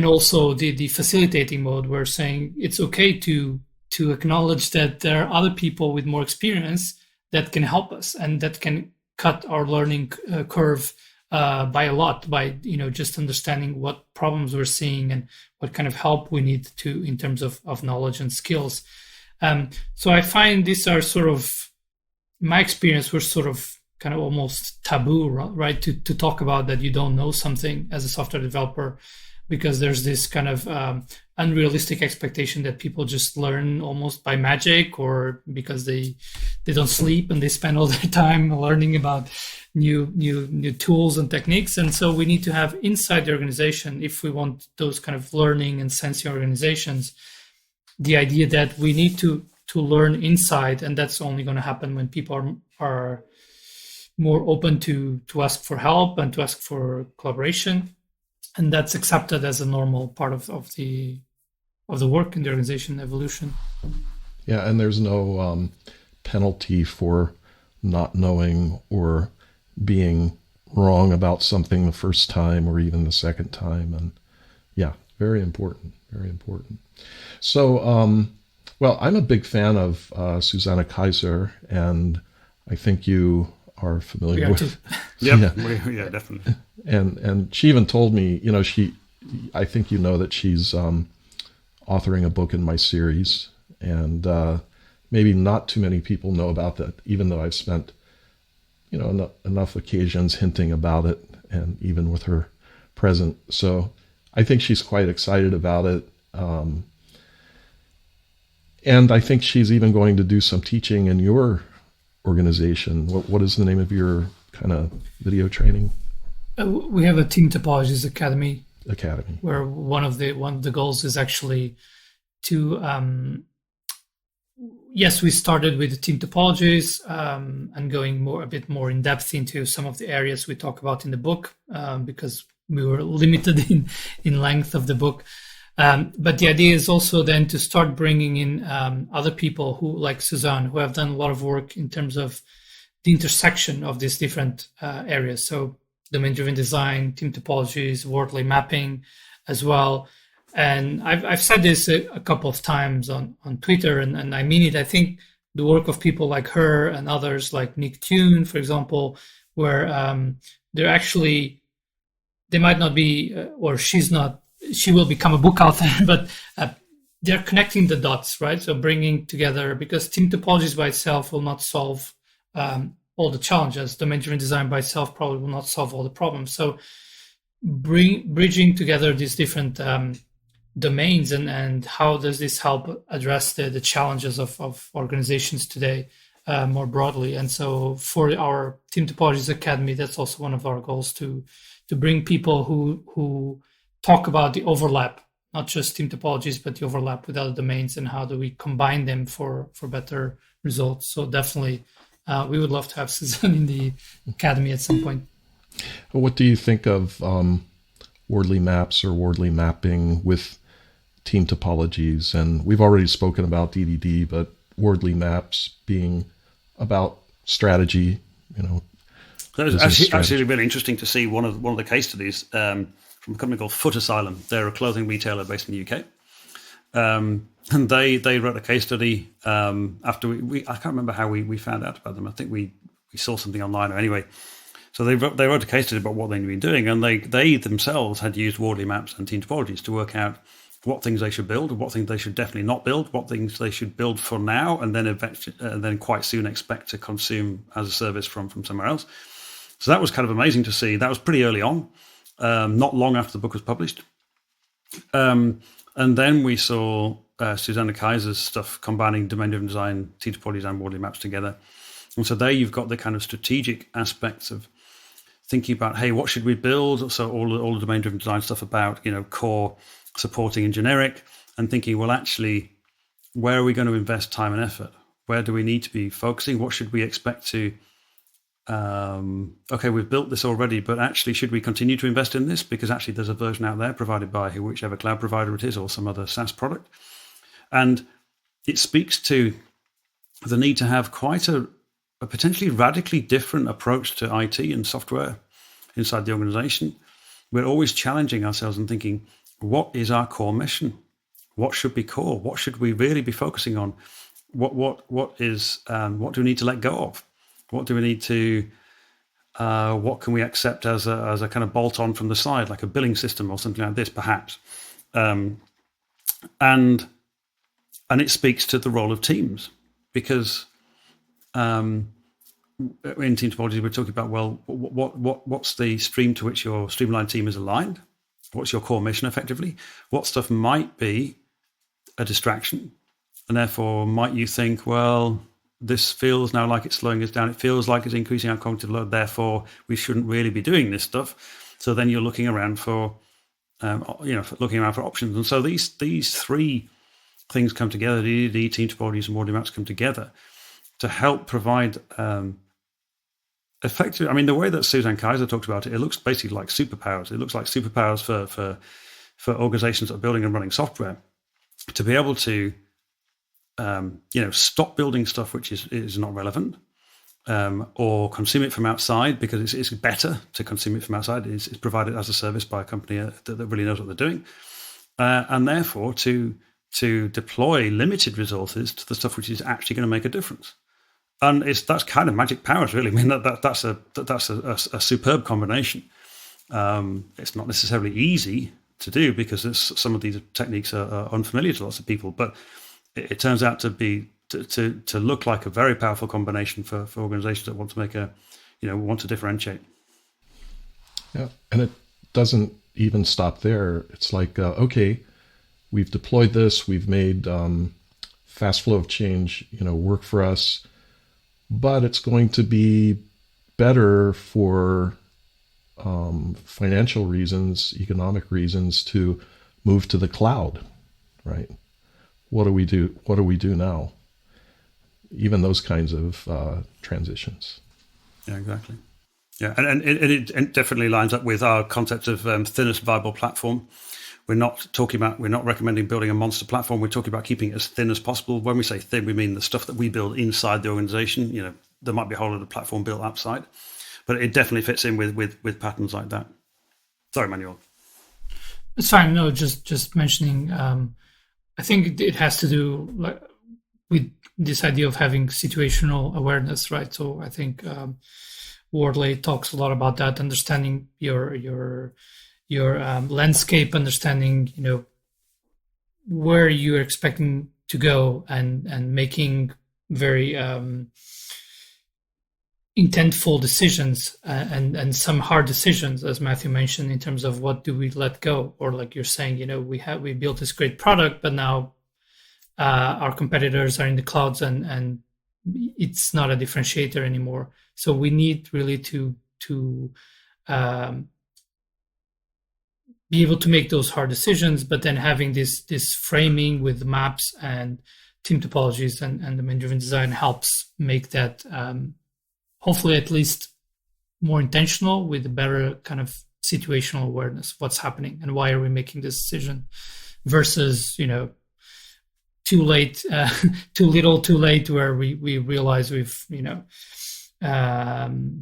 also the facilitating mode, we're saying it's okay to acknowledge that there are other people with more experience that can help us and that can cut our learning curve by a lot, by just understanding what problems we're seeing and what kind of help we need to in terms of knowledge and skills. So I find these are sort of, in my experience, we're sort of kind of almost taboo, right? To talk about that you don't know something as a software developer, because there's this kind of unrealistic expectation that people just learn almost by magic, or because they don't sleep and they spend all their time learning about new tools and techniques. And so we need to have inside the organization, if we want those kind of learning and sensing organizations, the idea that we need to learn inside, and that's only going to happen when people are more open to ask for help and to ask for collaboration, and that's accepted as a normal part of the work in the organization evolution. Yeah, and there's no penalty for not knowing or being wrong about something the first time or even the second time. And yeah, very important, very important. So, well, I'm a big fan of Susanna Kaiser, and I think you are familiar with. Yep. Yeah, definitely. And she even told me, I think that she's authoring a book in my series, and maybe not too many people know about that, even though I've spent, enough occasions hinting about it, and even with her present. So I think she's quite excited about it. And I think she's even going to do some teaching in your organization. What is the name of your kind of video training? We have a Team Topologies Academy, where one of the goals is actually to yes, we started with the Team Topologies and going a bit more in depth into some of the areas we talk about in the book because we were limited in length of the book. But the idea is also then to start bringing in other people who, like Suzanne, who have done a lot of work in terms of the intersection of these different areas. So domain-driven design, team topologies, wordly mapping as well. And I've said this a couple of times on Twitter, and I mean it. I think the work of people like her and others like Nick Tune, for example, where they might not be, or she will become a book author, but they're connecting the dots, right? So bringing together, because team topologies by itself will not solve all the challenges. Domain-driven design by itself probably will not solve all the problems. So bridging together these different domains and how does this help address the challenges of organizations today more broadly. And so for our Team Topologies Academy, that's also one of our goals to bring people who talk about the overlap, not just team topologies, but the overlap with other domains and how do we combine them for better results. So definitely we would love to have Suzanne in the Academy at some point. What do you think of wordly maps or wordly mapping with team topologies? And we've already spoken about DDD, but wordly maps being about strategy, So it was actually really interesting to see one of the case studies from a company called Foot Asylum. They're a clothing retailer based in the UK. And they wrote a case study after we I can't remember how we found out about them. I think we saw something online, or anyway. So they wrote a case study about what they'd been doing, and they themselves had used wordly maps and team topologies to work out what things they should build, what things they should definitely not build, what things they should build for now, and then quite soon expect to consume as a service from somewhere else. So that was kind of amazing to see. That was pretty early on, not long after the book was published. And then we saw Susanna Kaiser's stuff combining domain-driven design, team topologies, and wordly maps together. And so there you've got the kind of strategic aspects of thinking about, hey, what should we build? So all the domain-driven design stuff about, core, supporting, and generic, and thinking, well, actually, where are we going to invest time and effort? Where do we need to be focusing? What should we expect to? Okay, we've built this already, but actually, should we continue to invest in this? Because actually, there's a version out there provided by whichever cloud provider it is, or some other SaaS product, and it speaks to the need to have quite a potentially radically different approach to IT and software inside the organization. We're always challenging ourselves and thinking, what is our core mission? What should be core? What should we really be focusing on? What do we need to let go of? What do we need to? What can we accept as a kind of bolt on from the side, like a billing system or something like this, perhaps? And it speaks to the role of teams, because in team topology we're talking about, well, what's the stream to which your streamlined team is aligned? What's your core mission effectively? What stuff might be a distraction, and therefore might you think, well, this feels now like it's slowing us down. It feels like it's increasing our cognitive load. Therefore, we shouldn't really be doing this stuff. So then you're looking around for options. And so these three things come together: the team topologies and wordly maps come together to help provide effective. I mean, the way that Suzanne Kaiser talks about it, it looks basically like superpowers. It looks like superpowers for organizations that are building and running software to be able to stop building stuff which is not relevant, or consume it from outside, because it's better to consume it from outside. It's provided as a service by a company that really knows what they're doing, and therefore to deploy limited resources to the stuff which is actually going to make a difference. And that's kind of magic powers, really. I mean, that's a superb combination. It's not necessarily easy to do, because some of these techniques are unfamiliar to lots of people, but it turns out to be to look like a very powerful combination for organizations that want to make want to differentiate. Yeah, and it doesn't even stop there. It's like, okay, we've deployed this, we've made fast flow of change, work for us, but it's going to be better for financial reasons, economic reasons, to move to the cloud, right? What do we do? What do we do now? even those kinds of transitions. Yeah, exactly. Yeah, and it definitely lines up with our concept of thinnest viable platform. We're not recommending building a monster platform. We're talking about keeping it as thin as possible. When we say thin, we mean the stuff that we build inside the organization. There might be a whole other platform built outside, but it definitely fits in with patterns like that. Sorry, Manuel. It's fine. No, just mentioning. I think it has to do with this idea of having situational awareness, right? So I think Wardley talks a lot about that, understanding your landscape, understanding where you're expecting to go, and making very intentful decisions and some hard decisions, as Matthew mentioned, in terms of what do we let go, or like you're saying, we built this great product, but now our competitors are in the clouds, and it's not a differentiator anymore. So we need really to be able to make those hard decisions, but then having this framing with maps and team topologies and domain-driven design helps make that hopefully at least more intentional, with a better kind of situational awareness. What's happening and why are we making this decision versus, too late, too little, too late, where we realize we've,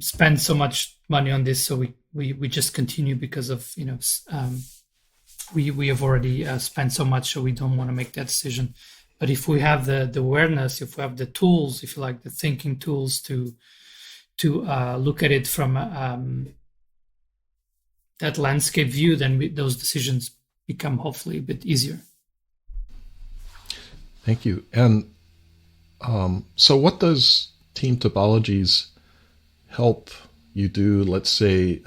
spent so much money on this. So we just continue because of, we have already spent so much, so we don't want to make that decision. But if we have the awareness, if we have the tools, if you like, the thinking tools to look at it from that landscape view, then those decisions become hopefully a bit easier. Thank you. And so what does Team Topologies help you do, let's say,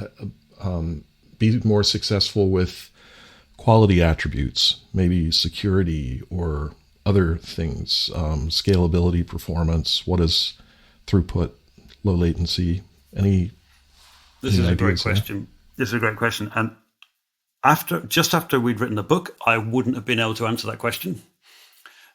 be more successful with quality attributes, maybe security or other things, scalability, performance? What is throughput, low latency? This is a great question. This is a great question. And just after we'd written the book, I wouldn't have been able to answer that question.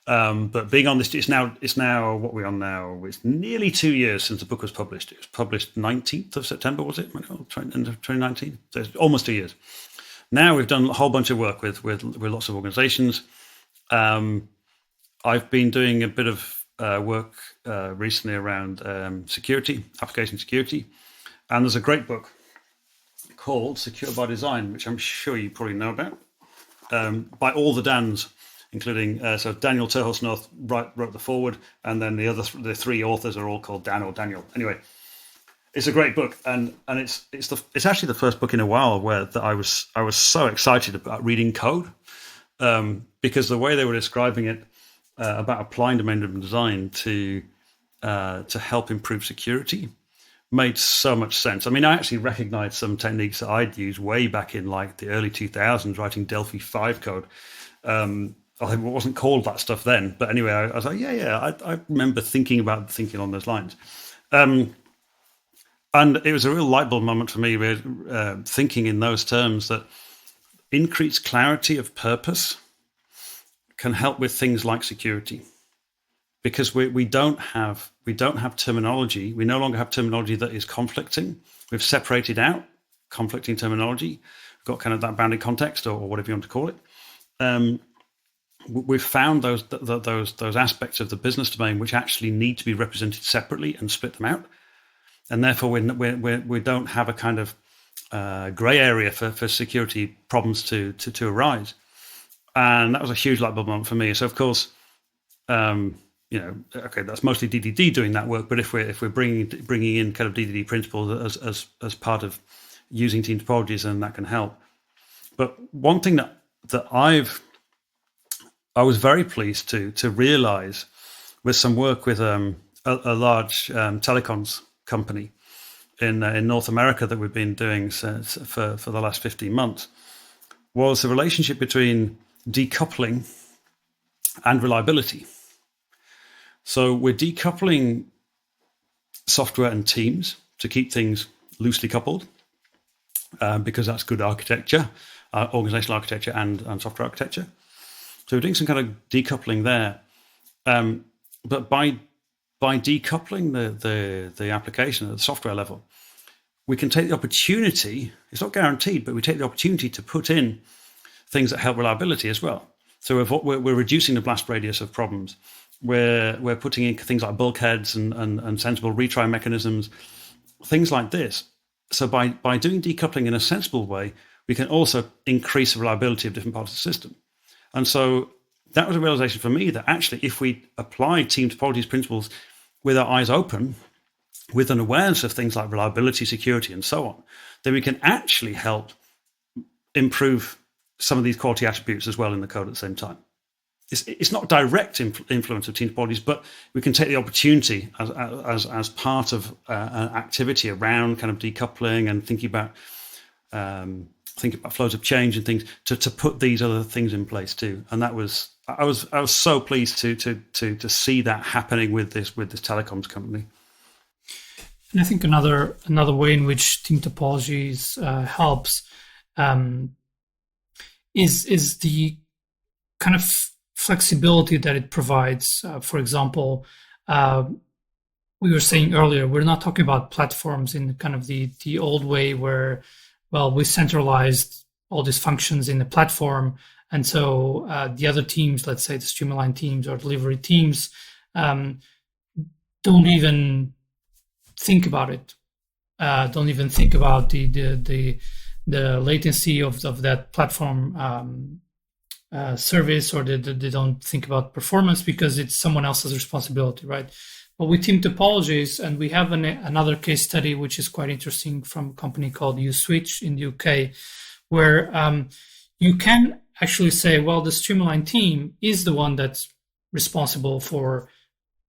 But being on this, it's now what we're on now. It's nearly 2 years since the book was published. It was published 19th of September, was it? End of 2019. So it's almost 2 years. Now we've done a whole bunch of work with lots of organizations. I've been doing a bit of work recently around security, application security. And there's a great book called Secure by Design, which I'm sure you probably know about, by all the Dans, including so Daniel Terhorst-North wrote the foreword, and then the three authors are all called Dan or Daniel. Anyway, it's a great book, and it's actually the first book in a while where I was so excited about reading code, because the way they were describing it about applying domain-driven design to help improve security made so much sense. I mean, I actually recognized some techniques that I'd used way back in like the early 2000s, writing Delphi 5 code. It wasn't called that stuff then, but anyway, I was like, I remember thinking on those lines. And it was a real light bulb moment for me, thinking in those terms, that increased clarity of purpose can help with things like security, because we don't have terminology. We no longer have terminology that is conflicting. We've separated out conflicting terminology. We've got kind of that bounded context, or whatever you want to call it. We've found those aspects of the business domain which actually need to be represented separately and split them out, and therefore we don't have a kind of grey area for security problems to arise. And that was a huge light bulb moment for me. So of course, okay, that's mostly DDD doing that work. But if we're bringing in kind of DDD principles as part of using Team Topologies, then that can help. But one thing that I was very pleased to realize with some work with a large telecoms company in North America that we've been doing for the last 15 months, was the relationship between decoupling and reliability. So we're decoupling software and teams to keep things loosely coupled, because that's good architecture, organizational architecture and software architecture. So we're doing some kind of decoupling there. But by by decoupling the application at the software level, we can take the opportunity, it's not guaranteed, but we take the opportunity to put in things that help reliability as well. So we're reducing the blast radius of problems. We're putting in things like bulkheads and sensible retry mechanisms, things like this. So by doing decoupling in a sensible way, we can also increase the reliability of different parts of the system. And so that was a realization for me that actually, if we apply Team Topologies principles with our eyes open, with an awareness of things like reliability, security, and so on, then we can actually help improve some of these quality attributes as well in the code at the same time. It's not direct influence of Team Topologies, but we can take the opportunity as part of an activity around kind of decoupling and thinking about flows of change and things to put these other things in place too. And that was I was so pleased to see that happening with this telecoms company. And I think another way in which Team Topologies helps is the kind of flexibility that it provides. For example, we were saying earlier, we're not talking about platforms in kind of the old way where, well, we centralized all these functions in the platform. And so the other teams, let's say the Streamline teams or delivery teams, don't even think about it. Don't even think about the latency of that platform service, or they don't think about performance because it's someone else's responsibility, right? But with Team Topologies, and we have another case study which is quite interesting from a company called Uswitch in the UK, where you can actually say, well, the Streamline team is the one that's responsible for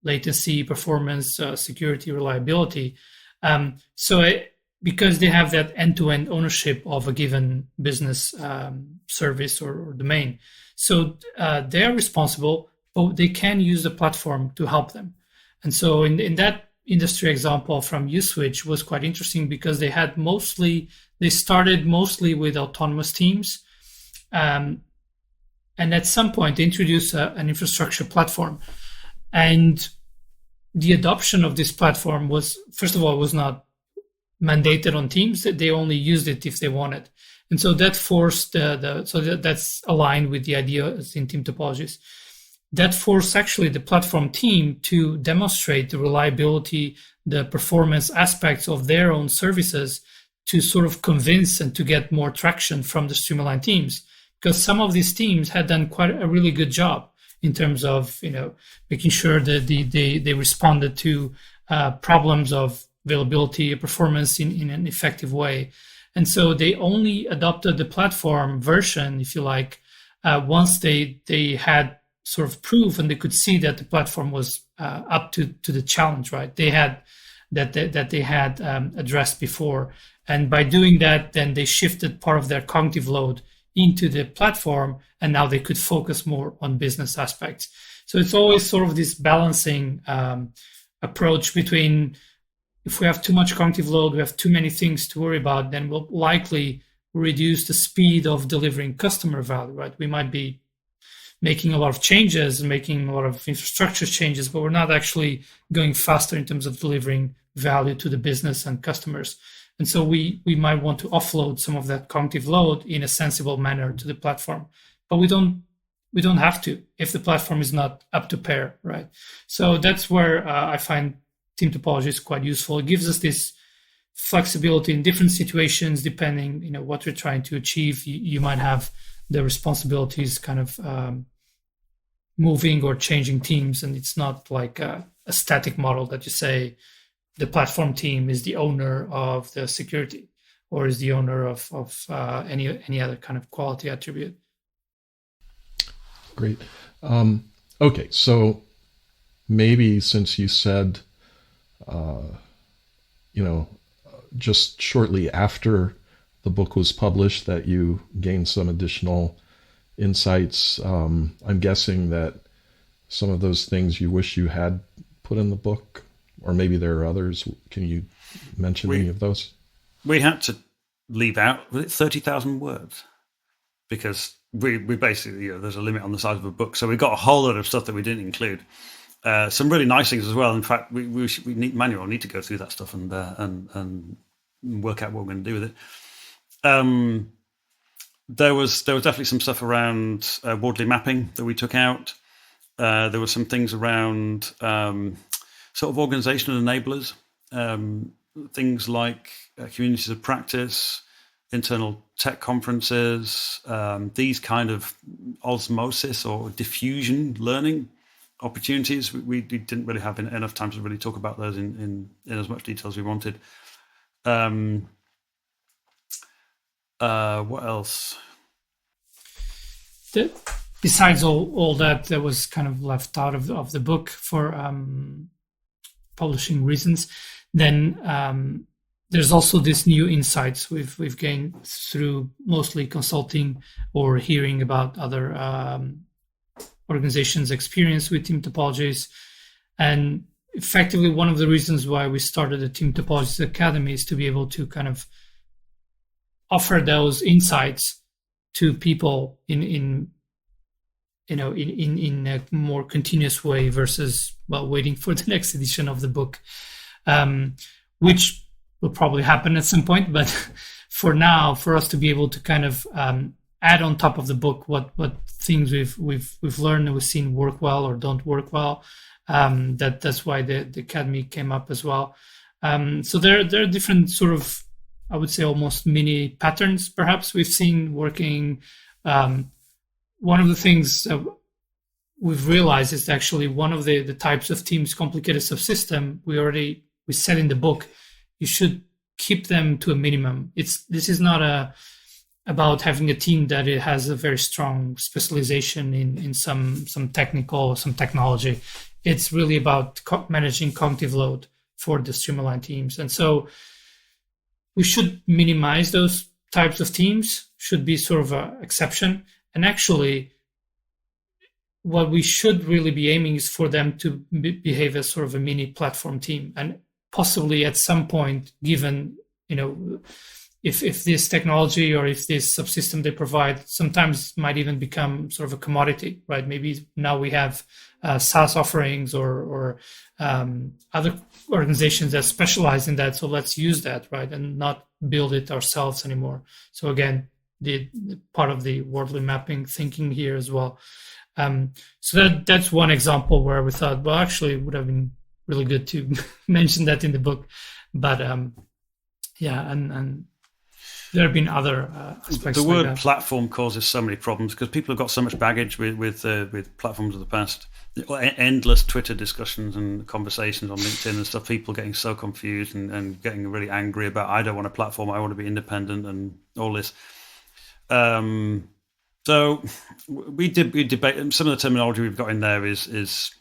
latency, performance, security, reliability. Because they have that end-to-end ownership of a given business service or domain. So they're responsible, but they can use the platform to help them. And so in that industry example from Uswitch was quite interesting because they started mostly with autonomous teams. And at some point they introduced an infrastructure platform. And the adoption of this platform was, first of all, was not mandated on teams. They only used it if they wanted. And so that forced that's aligned with the idea in Team Topologies. That forced actually the platform team to demonstrate the reliability, the performance aspects of their own services to sort of convince and to get more traction from the Streamline teams. Because some of these teams had done quite a really good job in terms of, making sure that they responded to problems of availability, performance in an effective way. And so they only adopted the platform version, if you like, once they had sort of proof and they could see that the platform was up to the challenge, right? They had that they had addressed before. And by doing that, then they shifted part of their cognitive load into the platform, and now they could focus more on business aspects. So it's always sort of this balancing approach between, if we have too much cognitive load, we have too many things to worry about, then we'll likely reduce the speed of delivering customer value, right? We might be making a lot of changes, making a lot of infrastructure changes, but we're not actually going faster in terms of delivering value to the business and customers. And so we might want to offload some of that cognitive load in a sensible manner to the platform, but we don't have to if the platform is not up to par, right? So that's where I find Team Topology is quite useful. It gives us this flexibility in different situations, depending, what you're trying to achieve. You might have the responsibilities kind of moving or changing teams, and it's not like a static model that you say the platform team is the owner of the security or is the owner of any other kind of quality attribute. Great. Okay, so maybe since you said, just shortly after the book was published that you gained some additional insights, I'm guessing that some of those things you wish you had put in the book, or maybe there are others. Can you mention any of those? We had to leave out 30,000 words because we basically, there's a limit on the size of a book. So we got a whole lot of stuff that we didn't include. some really nice things as well. In fact, we need Manuel need to go through that stuff and work out what we're going to do with it. There was definitely some stuff around Wardley mapping that we took out. There were some things around sort of organizational enablers, things like communities of practice, internal tech conferences, these kind of osmosis or diffusion learning opportunities. We didn't really have enough time to really talk about those in as much detail as we wanted. What else? Besides all that was kind of left out of the book for publishing reasons, then there's also this new insights we've gained through mostly consulting or hearing about other organizations' experience with Team Topologies. And effectively, one of the reasons why we started the Team Topologies Academy is to be able to kind of offer those insights to people in a more continuous way versus waiting for the next edition of the book, which will probably happen at some point. But for now, for us to be able to kind of add on top of the book what things we've learned and we've seen work well or don't work well, that's why the Academy came up as well. So there are different sort of, I would say, almost mini patterns perhaps we've seen working. One of the things we've realized is actually one of the types of teams complicated subsystem we said in the book, you should keep them to a minimum. This is not about having a team that it has a very strong specialization in some technical or some technology. It's really about managing cognitive load for the streamlined teams. And so we should minimize those types of teams, should be sort of an exception. And actually, what we should really be aiming is for them to behave as sort of a mini platform team. And possibly at some point, given, if this technology or if this subsystem they provide sometimes might even become sort of a commodity, right? Maybe now we have SaaS offerings or other organizations that specialize in that. So let's use that, right? And not build it ourselves anymore. So again, the part of the Wardley mapping thinking here as well. So that's one example where we thought, well, actually it would have been really good to mention that in the book. But yeah, and there have been other aspects. The word like platform causes so many problems because people have got so much baggage with platforms of the past. Endless Twitter discussions and conversations on LinkedIn and stuff. People getting so confused and getting really angry about, I don't want a platform, I want to be independent and all this. So we debate. Some of the terminology we've got in there is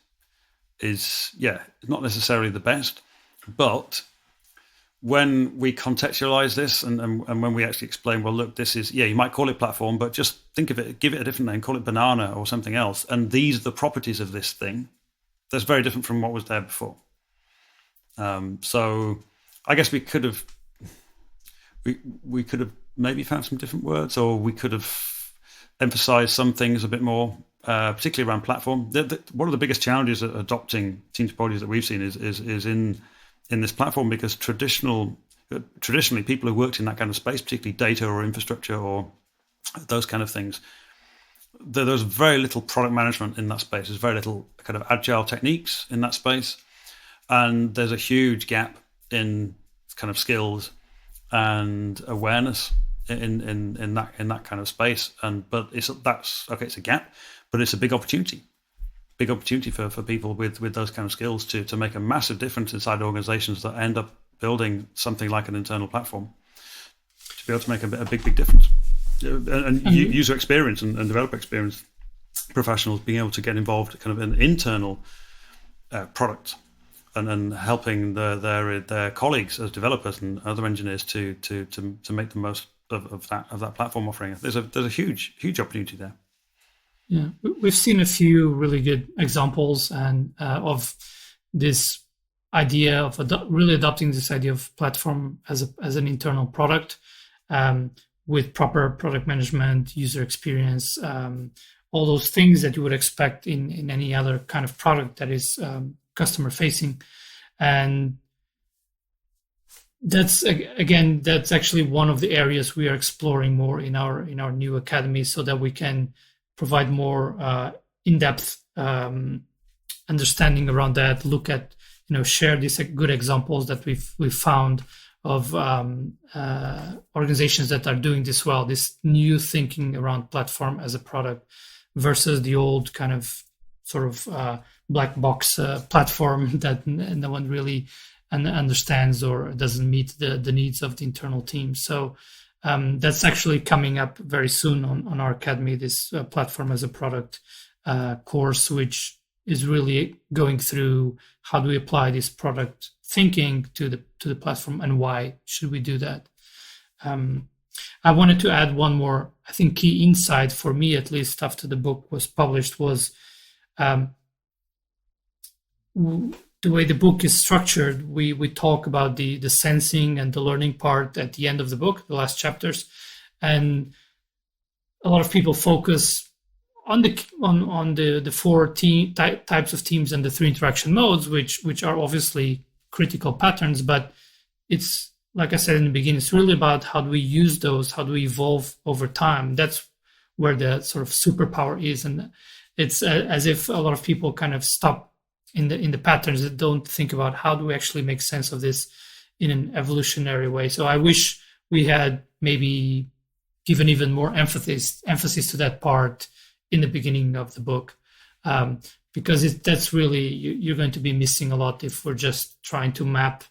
not necessarily the best, but when we contextualize this and when we actually explain, well, look, this is, you might call it platform, but just think of it, give it a different name, call it banana or something else. And these are the properties of this thing. That's very different from what was there before. So I guess we could have maybe found some different words, or we could have emphasized some things a bit more, particularly around platform. One of the biggest challenges at adopting Team Topologies that we've seen is in this platform, because traditionally people who worked in that kind of space, particularly data or infrastructure or those kind of things, there's very little product management in that space. There's very little kind of agile techniques in that space, and there's a huge gap in kind of skills and awareness in that kind of space. But it's a gap, but it's a big opportunity for people with those kind of skills to make a massive difference inside organizations that end up building something like an internal platform, to be able to make a big difference. And user experience and developer experience professionals being able to get involved kind of in internal product and helping their colleagues as developers and other engineers to make the most of that platform offering. There's a huge opportunity there. Yeah, we've seen a few really good examples and of this idea of really adopting this idea of platform as an internal product with proper product management, user experience, all those things that you would expect in any other kind of product that is customer facing. And that's actually one of the areas we are exploring more in our new academy, so that we can provide more in-depth understanding around that. Look at, share these good examples that we've found of organizations that are doing this well. This new thinking around platform as a product versus the old kind of sort of black box platform that no one really understands or doesn't meet the needs of the internal team. So that's actually coming up very soon on our academy, this platform as a product course, which is really going through how do we apply this product thinking to the platform, and why should we do that. I wanted to add one more, I think, key insight for me, at least after the book was published, was the way the book is structured. We talk about the sensing and the learning part at the end of the book, the last chapters, and a lot of people focus on the four types of teams and the three interaction modes, which are obviously critical patterns. But it's, like I said in the beginning, it's really about how do we use those, how do we evolve over time. That's where the sort of superpower is, and it's as if a lot of people kind of stop in the patterns that don't think about how do we actually make sense of this in an evolutionary way. So I wish we had maybe given even more emphasis to that part in the beginning of the book, because that's really, you're going to be missing a lot if we're just trying to map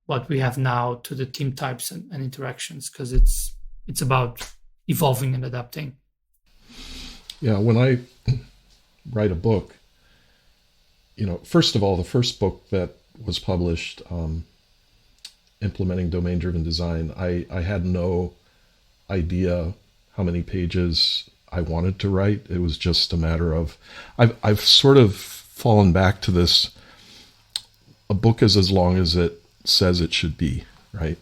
what we have now to the team types and interactions, because it's about evolving and adapting. Yeah, when I write a book, first of all, the first book that was published, Implementing Domain-Driven Design, I had no idea how many pages I wanted to write. It was just a matter of, I've sort of fallen back to this, a book is as long as it says it should be, right?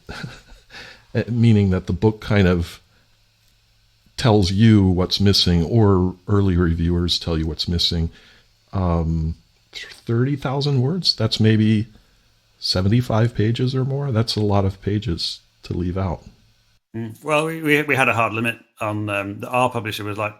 Meaning that the book kind of tells you what's missing, or early reviewers tell you what's missing. 30,000 words, that's maybe 75 pages or more. That's a lot of pages to leave out. Well, we had a hard limit on our publisher was like,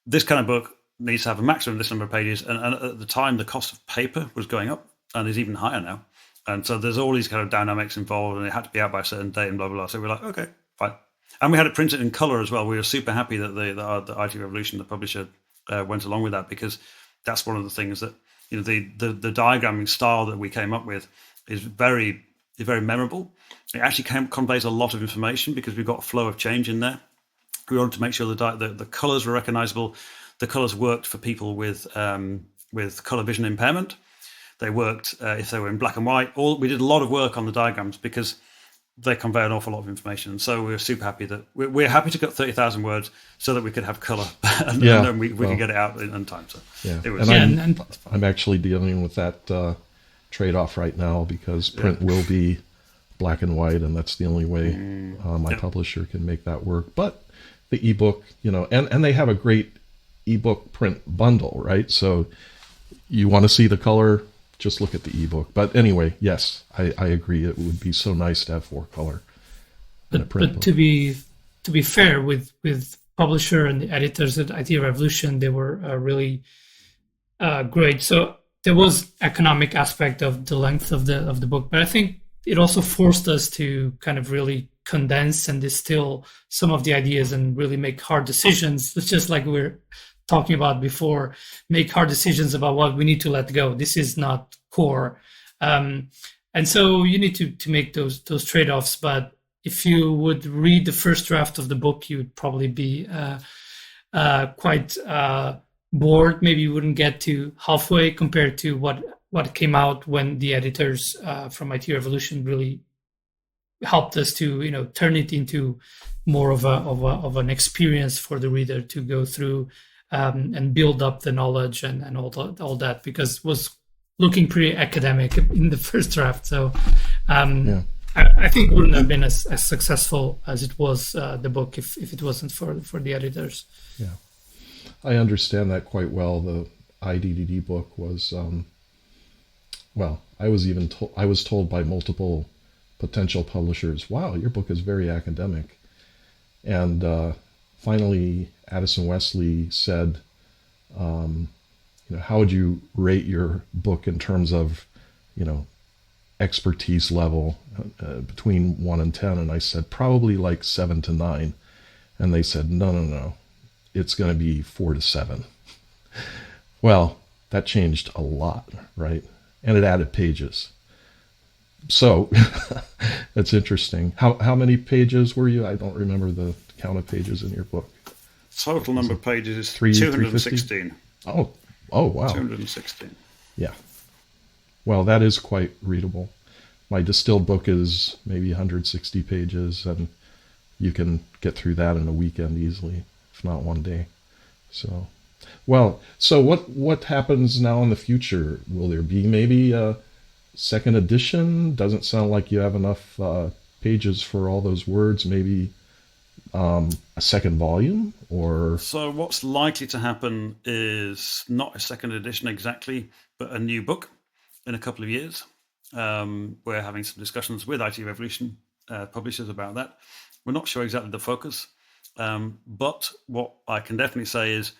this kind of book needs to have a maximum of this number of pages, and at the time the cost of paper was going up and is even higher now, and so there's all these kind of dynamics involved, and it had to be out by a certain date and blah blah blah. So we're like, okay, fine, and we had it printed in color as well. We were super happy that the IT Revolution, the publisher, went along with that, because that's one of the things that, the diagramming style that we came up with is very memorable. It actually conveys a lot of information because we've got a flow of change in there. We wanted to make sure the colors were recognizable. The colors worked for people with color vision impairment. They worked if they were in black and white. We did a lot of work on the diagrams because they convey an awful lot of information. And so we were super happy that we're happy to get 30,000 words so that we could have color and then we could get it out in time. So yeah, it was, I'm actually dealing with that trade-off right now, because print will be black and white, and that's the only way my publisher can make that work. But the ebook, and they have a great ebook print bundle, right? So you want to see the color, just look at the ebook. But anyway, yes, I agree. It would be so nice to have 4-color in a print book. To be fair with publisher and the editors at IT Revolution, they were really great. So there was economic aspect of the length of the book, but I think it also forced us to kind of really condense and distill some of the ideas and really make hard decisions. It's just like we're talking about before, make hard decisions about what we need to let go. This is not core. And so you need to make those trade-offs. But if you would read the first draft of the book, you would probably be quite bored. Maybe you wouldn't get to halfway compared to what came out when the editors from IT Revolution really helped us to turn it into more of an experience for the reader to go through and build up the knowledge and all that, because it was looking pretty academic in the first draft. So I think it wouldn't have been as successful as it was the book if it wasn't for the editors. Yeah. I understand that quite well. The IDDD book was, well, I was told by multiple potential publishers, wow, your book is very academic. And finally, Addison Wesley said, how would you rate your book in terms of, expertise level between 1 and 10? And I said, probably like 7 to 9. And they said, no, it's going to be 4 to 7. Well, that changed a lot, right? And it added pages. So that's interesting. How many pages were you? I don't remember the count of pages in your book. Total number of pages is 216. Oh, wow. 216. Yeah. Well, that is quite readable. My distilled book is maybe 160 pages, and you can get through that in a weekend easily, if not one day. So what happens now in the future? Will there be maybe a second edition? Doesn't sound like you have enough pages for all those words. Maybe a second volume, or? So what's likely to happen is not a second edition exactly, but a new book in a couple of years. We're having some discussions with IT Revolution publishers about that. We're not sure exactly the focus, but what I can definitely say is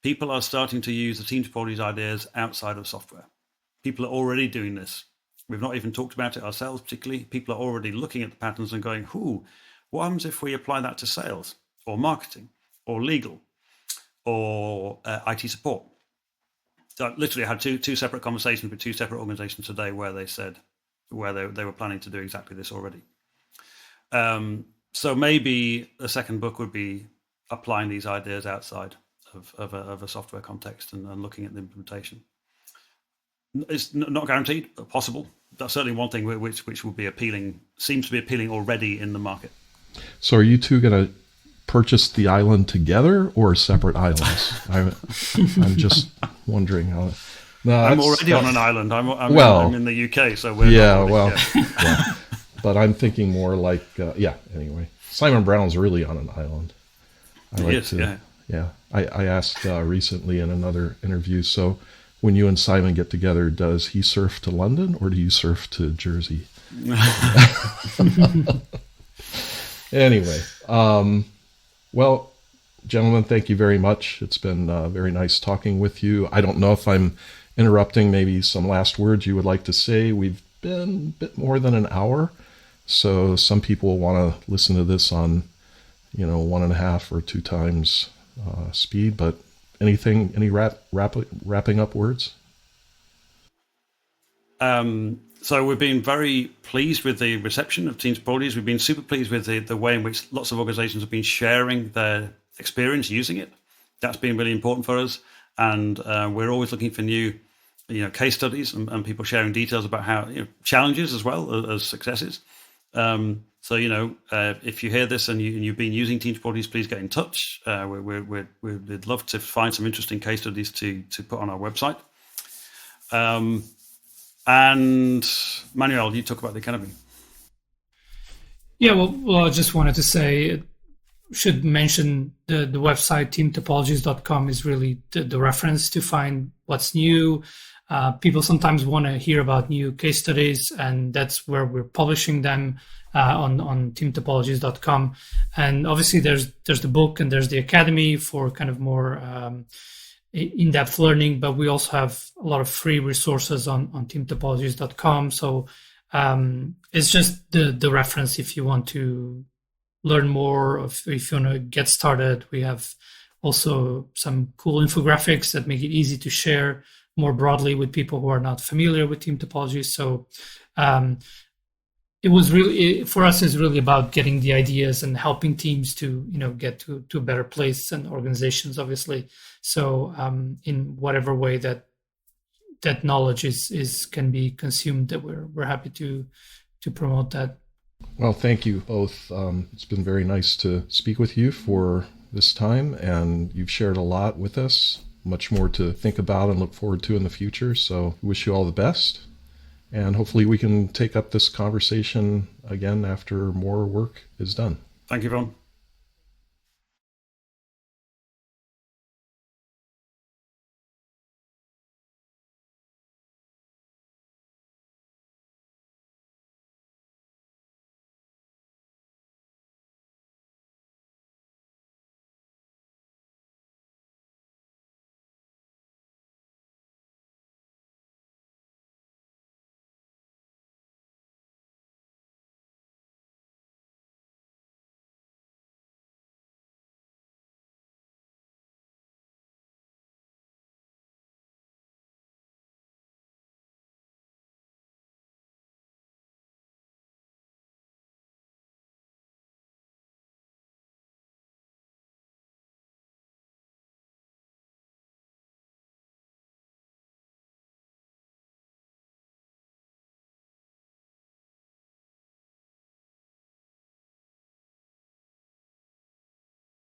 people are starting to use the Team Topologies ideas outside of software. People are already doing this. We've not even talked about it ourselves particularly. People are already looking at the patterns and going, what happens if we apply that to sales or marketing or legal or IT support? So I literally had two separate conversations with two separate organizations today where they said they were planning to do exactly this already. So maybe a second book would be applying these ideas outside of a software context and looking at the implementation. It's not guaranteed, but possible. That's certainly one thing which will be appealing, seems to be appealing already in the market. So are you two going to purchase the island together or separate islands? I'm just wondering how. No, I'm already on an island. I'm in the UK, so we're yeah. But I'm thinking more like Anyway, Simon Brown's really on an island. Yeah. I asked recently in another interview. So when you and Simon get together, does he surf to London or do you surf to Jersey? Anyway, well, gentlemen, thank you very much. It's been very nice talking with you. I don't know if I'm interrupting. Maybe some last words you would like to say. We've been a bit more than an hour, so some people want to listen to this on, 1.5 or 2 times speed. But any wrapping up words? So we've been very pleased with the reception of Team Topologies. We've been super pleased with the way in which lots of organizations have been sharing their experience using it. That's been really important for us. And we're always looking for new, case studies and people sharing details about how, challenges as well as successes. So, if you hear this and you've been using Team Topologies, please get in touch. We'd love to find some interesting case studies to put on our website. And Manuel, you talk about the Academy. Yeah, well, I just wanted to say, should mention the website teamtopologies.com is really the reference to find what's new. People sometimes want to hear about new case studies, and that's where we're publishing them on teamtopologies.com. And obviously there's the book and there's the Academy for kind of more in-depth learning, but we also have a lot of free resources on teamtopologies.com. So it's just the reference if you want to learn more, or if you want to get started. We have also some cool infographics that make it easy to share more broadly with people who are not familiar with Team Topologies. So it was really, for us, is really about getting the ideas and helping teams to, get to a better place, and organizations, obviously. So in whatever way that knowledge is can be consumed, that we're happy to promote that. Well, thank you both. It's been very nice to speak with you for this time, and you've shared a lot with us, much more to think about and look forward to in the future. So wish you all the best. And hopefully we can take up this conversation again after more work is done. Thank you, Ron.